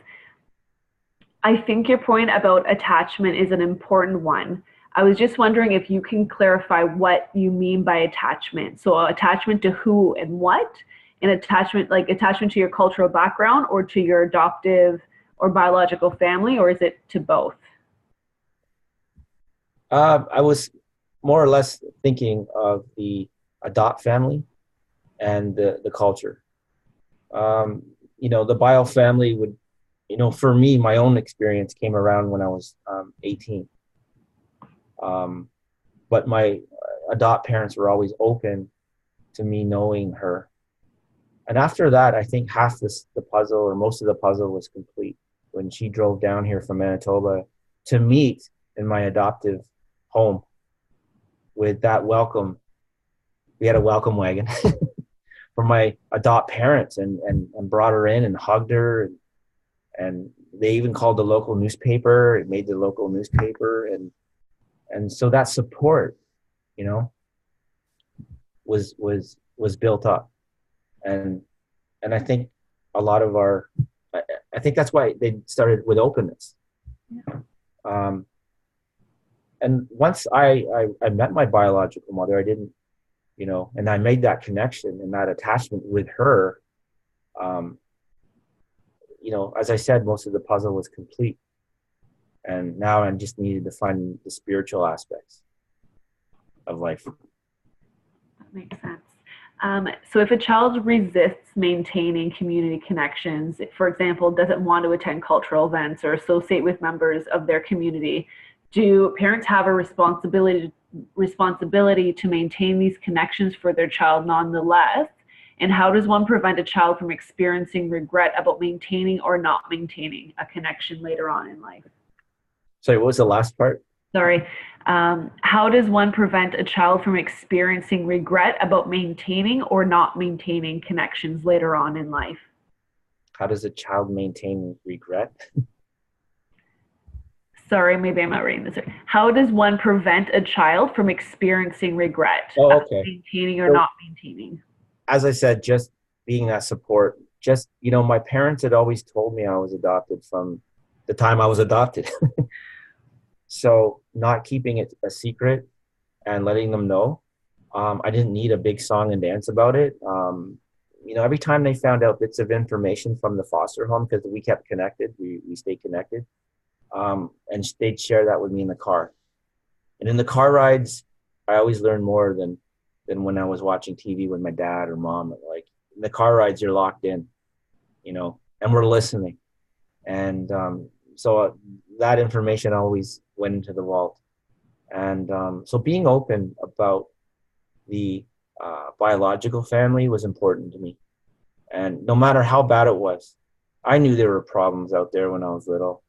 I think your point about attachment is an important one. I was just wondering if you can clarify what you mean by attachment. So attachment to who and what, and attachment, like attachment to your cultural background or to your adoptive or biological family, or is it to both? I was more or less thinking of the adopt family and the culture. You know, the bio family would, you know, for me, my own experience came around when I was 18. But my adopt parents were always open to me knowing her. And after that, I think half the puzzle, or most of the puzzle, was complete when she drove down here from Manitoba to meet in my adoptive home with that welcome. We had a welcome wagon for my adopt parents, and brought her in and hugged her, and they even called the local newspaper. It made the local newspaper, and so that support, you know, was built up, and I think a lot of I think that's why they started with openness. Yeah. And once I met my biological mother, I didn't, you know, and I made that connection and that attachment with her. You know, as I said, most of the puzzle was complete. And now I just needed to find the spiritual aspects of life. That makes sense. So if a child resists maintaining community connections, for example, doesn't want to attend cultural events or associate with members of their community, do parents have a responsibility to maintain these connections for their child nonetheless? And how does one prevent a child from experiencing regret about maintaining or not maintaining a connection later on in life? Sorry, what was the last part? Sorry. How does one prevent a child from experiencing regret about maintaining or not maintaining connections later on in life? How does a child maintain regret? Sorry, maybe I'm not reading this right. How does one prevent a child from experiencing regret about maintaining or not maintaining? as I said, just being that support, just, my parents had always told me I was adopted from the time I was adopted. So not keeping it a secret and letting them know. I didn't need a big song and dance about it. Every time they found out bits of information from the foster home, because we kept connected, we stayed connected, and they'd share that with me in the car. And in the car rides, I always learned more than when I was watching TV with my dad or mom. Like in the car rides, you're locked in, and we're listening. And so that information always went into the vault. And so being open about the biological family was important to me. And no matter how bad it was, I knew there were problems out there when I was little.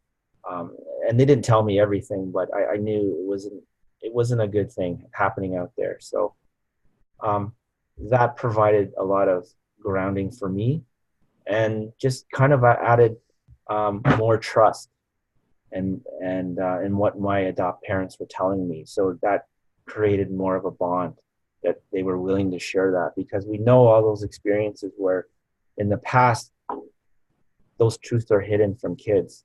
And they didn't tell me everything, but I knew it wasn't a good thing happening out there. So that provided a lot of grounding for me, and just kind of added more trust and in what my adopt parents were telling me. So that created more of a bond, that they were willing to share that, because we know all those experiences where in the past those truths are hidden from kids.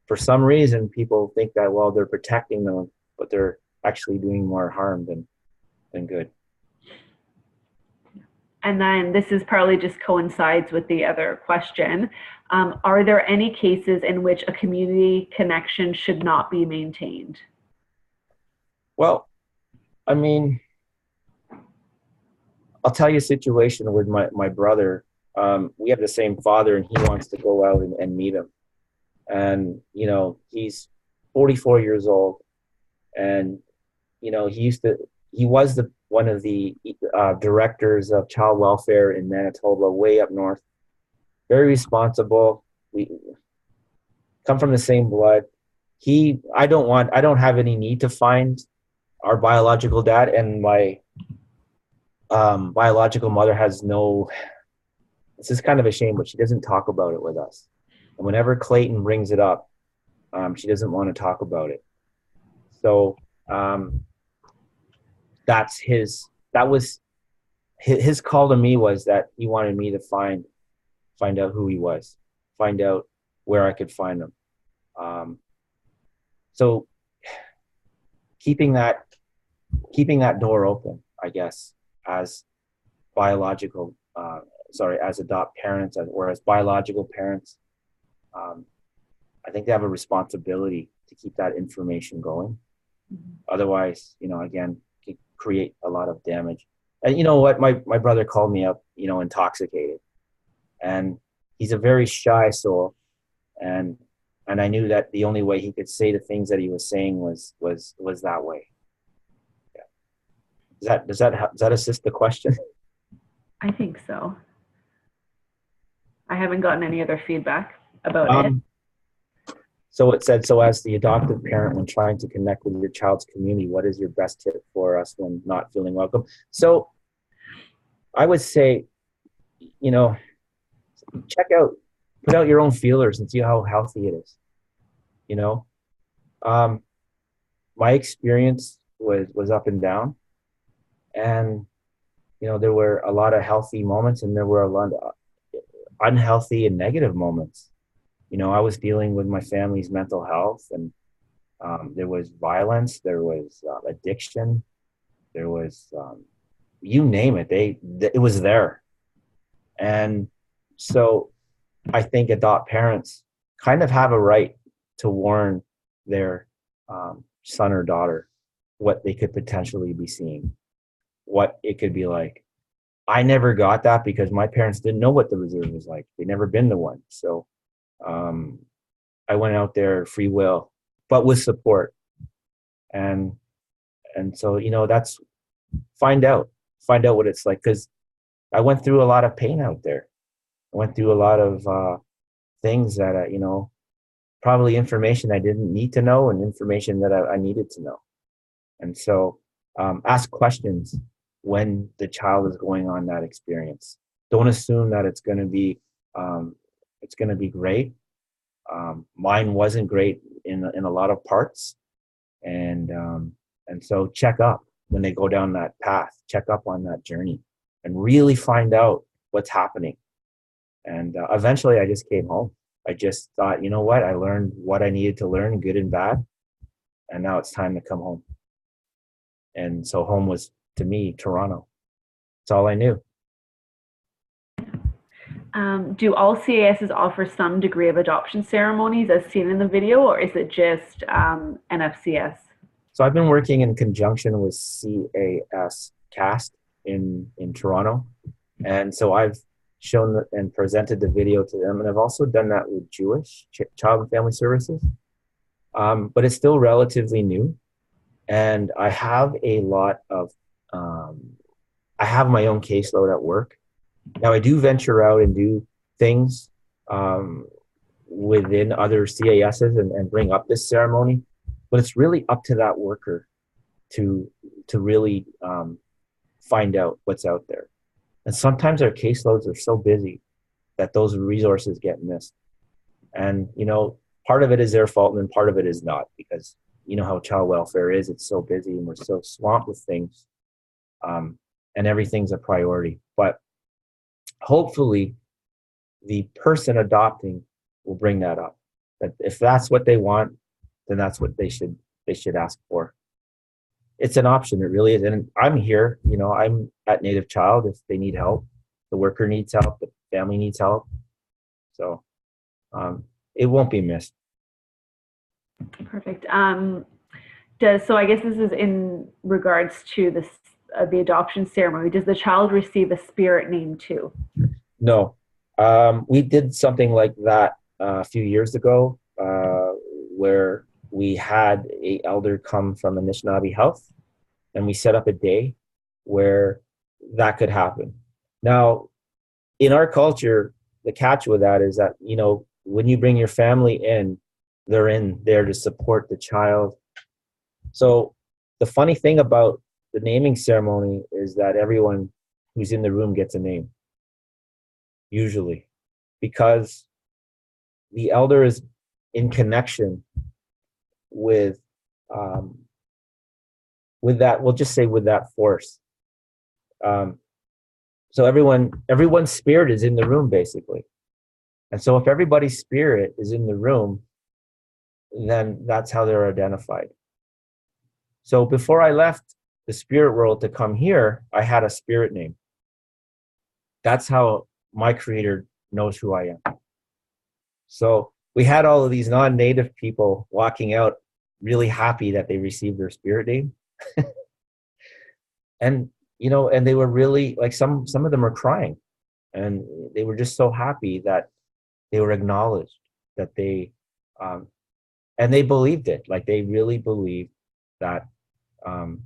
For some reason, people think that, well, they're protecting them, but they're actually doing more harm than good. And then this is probably just coincides with the other question. Are there any cases in which a community connection should not be maintained? Well, I mean, I'll tell you a situation with my brother. We have the same father, and he wants to go out and meet him. And, he's 44 years old, and, he was one of the directors of child welfare in Manitoba, way up north. Very responsible. We come from the same blood. I don't have any need to find our biological dad, and my biological mother has no, this is kind of a shame, but she doesn't talk about it with us. And whenever Clayton brings it up, she doesn't want to talk about it. So that was his call to me, was that he wanted me to find out who he was, find out where I could find him. So keeping that door open, I guess, as as adopt parents, or as biological parents, I think they have a responsibility to keep that information going. Mm-hmm. Otherwise, again, can create a lot of damage. And you know what? My brother called me up, intoxicated. And he's a very shy soul. And I knew that the only way he could say the things that he was saying was that way. Yeah. Does that assist the question? I think so. I haven't gotten any other feedback about it. So it said, so as the adoptive parent, when trying to connect with your child's community, what is your best tip for us when not feeling welcome? So I would say, put out your own feelers and see how healthy it is. My experience was up and down, and there were a lot of healthy moments, and there were a lot of unhealthy and negative moments. I was dealing with my family's mental health, and there was violence, there was addiction, there was you name it, it was there. And so I think adopt parents kind of have a right to warn their son or daughter what they could potentially be seeing, what it could be like. I never got that because my parents didn't know what the reserve was like. They'd never been to one. So I went out there free will, but with support. And so, that's find out what it's like. Because I went through a lot of pain out there. I went through a lot of things that, probably information I didn't need to know, and information that I needed to know. And so ask questions when the child is going on that experience. Don't assume that it's going to be great. Mine wasn't great in a lot of parts. And so check up when they go down that path, check up on that journey. and really find out what's happening. And eventually I just came home. I just thought, you know what? I learned what I needed to learn, good and bad. And now it's time to come home. And so home was, to me, Toronto. That's all I knew. Do all CASs offer some degree of adoption ceremonies as seen in the video, or is it just NFCS? So I've been working in conjunction with CAS CAST in Toronto. And so I've shown and presented the video to them. And I've also done that with Jewish Child and Family Services. But it's still relatively new. And I have a lot of, I have my own caseload at work. Now I do venture out and do things within other CASs and bring up this ceremony, but it's really up to that worker to really find out what's out there. And sometimes our caseloads are so busy that those resources get missed. And, you know, part of it is their fault and part of it is not, because you know how child welfare is. It's so busy and we're so swamped with things, and everything's a priority. But hopefully the person adopting will bring that up. That if that's what they want, then that's what they should ask for. It's an option, it really is. And I'm here, you know, I'm at Native Child if they need help. The worker needs help, the family needs help. So it won't be missed. Perfect. So I guess this is in regards to this, the adoption ceremony. Does the child receive a spirit name too? No. We did something like that a few years ago where we had an elder come from Anishinaabe Health, and we set up a day where that could happen. Now, in our culture, the catch with that is that, you know, when you bring your family in, they're in there to support the child. So the funny thing about the naming ceremony is that everyone who's in the room gets a name, usually, because the elder is in connection with that, we'll just say with that force. So everyone's spirit is in the room, basically. And so if everybody's spirit is in the room, then that's how they're identified. So before I left the spirit world to come here, I had a spirit name. That's how my creator knows who I am. So we had all of these non-native people walking out really happy that they received their spirit name. And, you know, and they were really, like, some of them were crying, and they were just so happy that they were acknowledged, that they, and they believed it. Like, they really believed that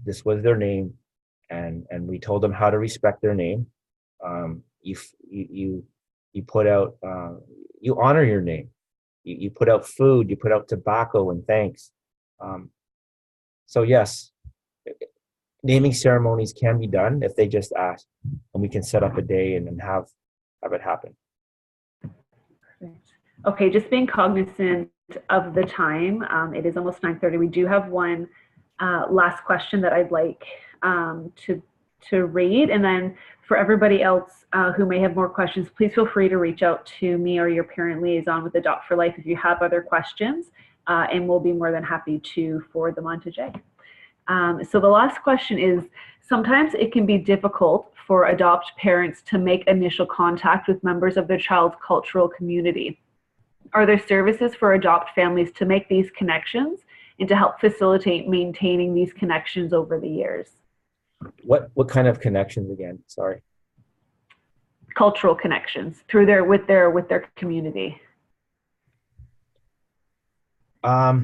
this was their name, and we told them how to respect their name. You put out, you honor your name. You put out food, you put out tobacco and thanks. So yes, naming ceremonies can be done if they just ask, and we can set up a day and have it happen. Okay, just being cognizant of the time, it is almost 9:30. We do have one last question that I'd like to read, and then for everybody else who may have more questions, please feel free to reach out to me or your parent liaison with Adopt4Life if you have other questions, and we'll be more than happy to forward them on to Jay. So the last question is, sometimes it can be difficult for adopt parents to make initial contact with members of their child's cultural community. Are there services for adopt families to make these connections and to help facilitate maintaining these connections over the years? What kind of connections again? Sorry. Cultural connections through with their community. Are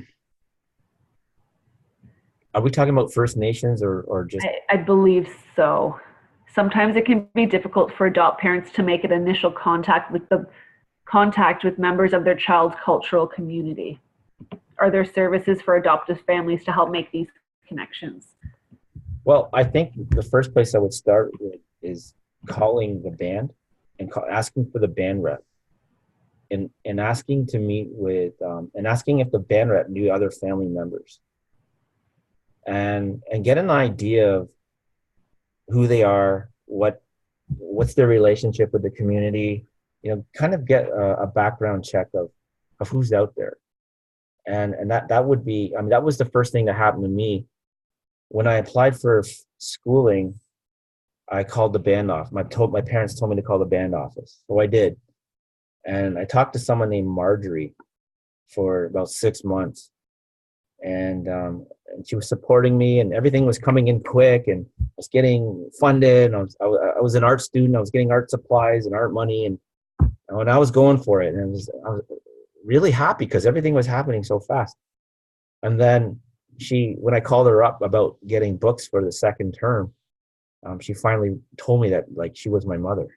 we talking about First Nations or just? I believe so. Sometimes it can be difficult for adopt parents to make an initial contact with members of their child's cultural community. Are there services for adoptive families to help make these connections? Well, I think the first place I would start with is calling the band and asking for the band rep, and asking to meet with and asking if the band rep knew other family members, and get an idea of who they are, what what's their relationship with the community, kind of get a background check of who's out there. And that would be, I mean, that was the first thing that happened to me. When I applied for schooling, I called the band off. My parents told me to call the band office. So I did. And I talked to someone named Marjorie for about 6 months. And she was supporting me, and everything was coming in quick, and I was getting funded. I was an art student. I was getting art supplies and art money, and when I was going for it, and I was really happy because everything was happening so fast. And then when I called her up about getting books for the second term, she finally told me that, like, she was my mother.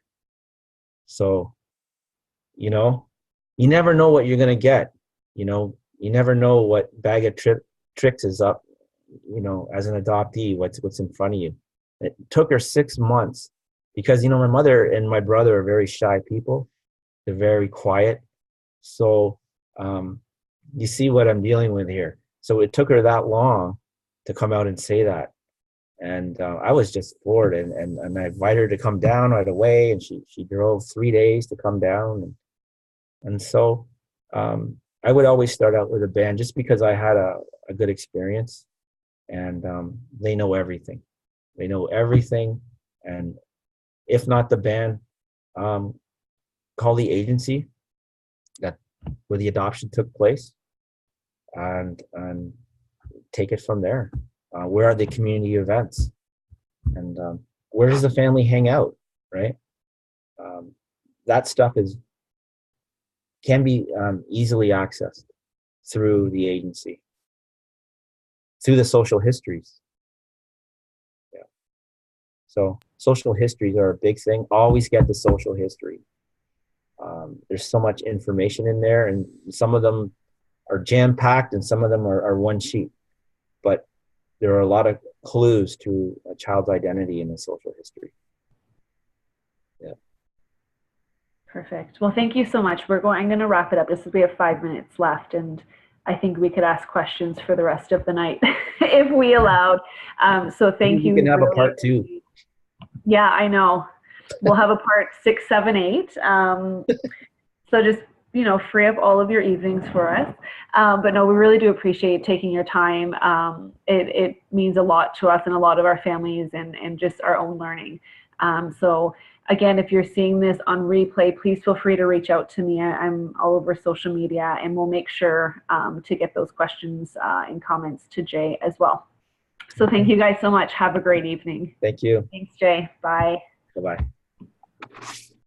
So, you never know what you're gonna get. You never know what bag of tricks is up, as an adoptee, what's in front of you. It took her 6 months because, my mother and my brother are very shy people. They're very quiet. So you see what I'm dealing with here. So it took her that long to come out and say that. And I was just floored. And I invited her to come down right away. And she drove 3 days to come down. And so I would always start out with a band just because I had a good experience. And they know everything. They know everything. And if not the band, call the agency where the adoption took place and take it from there. Where are the community events? And where does the family hang out, right? That stuff can be easily accessed through the agency, through the social histories. Yeah. So social histories are a big thing. Always get the social history. There's so much information in there, and some of them are jam-packed and some of them are one sheet. But there are a lot of clues to a child's identity in the social history. Yeah. Perfect. Well, thank you so much. I'm going to wrap it up. We have 5 minutes left, and I think we could ask questions for the rest of the night if we allowed. So thank you. You can have a part 2. Yeah, I know. We'll have a part 6, 7, 8. So just, free up all of your evenings for us. But no, we really do appreciate taking your time. It means a lot to us and a lot of our families and just our own learning. So again, if you're seeing this on replay, please feel free to reach out to me. I'm all over social media, and we'll make sure to get those questions and comments to Jay as well. So thank you guys so much. Have a great evening. Thank you. Thanks, Jay. Bye. Bye-bye.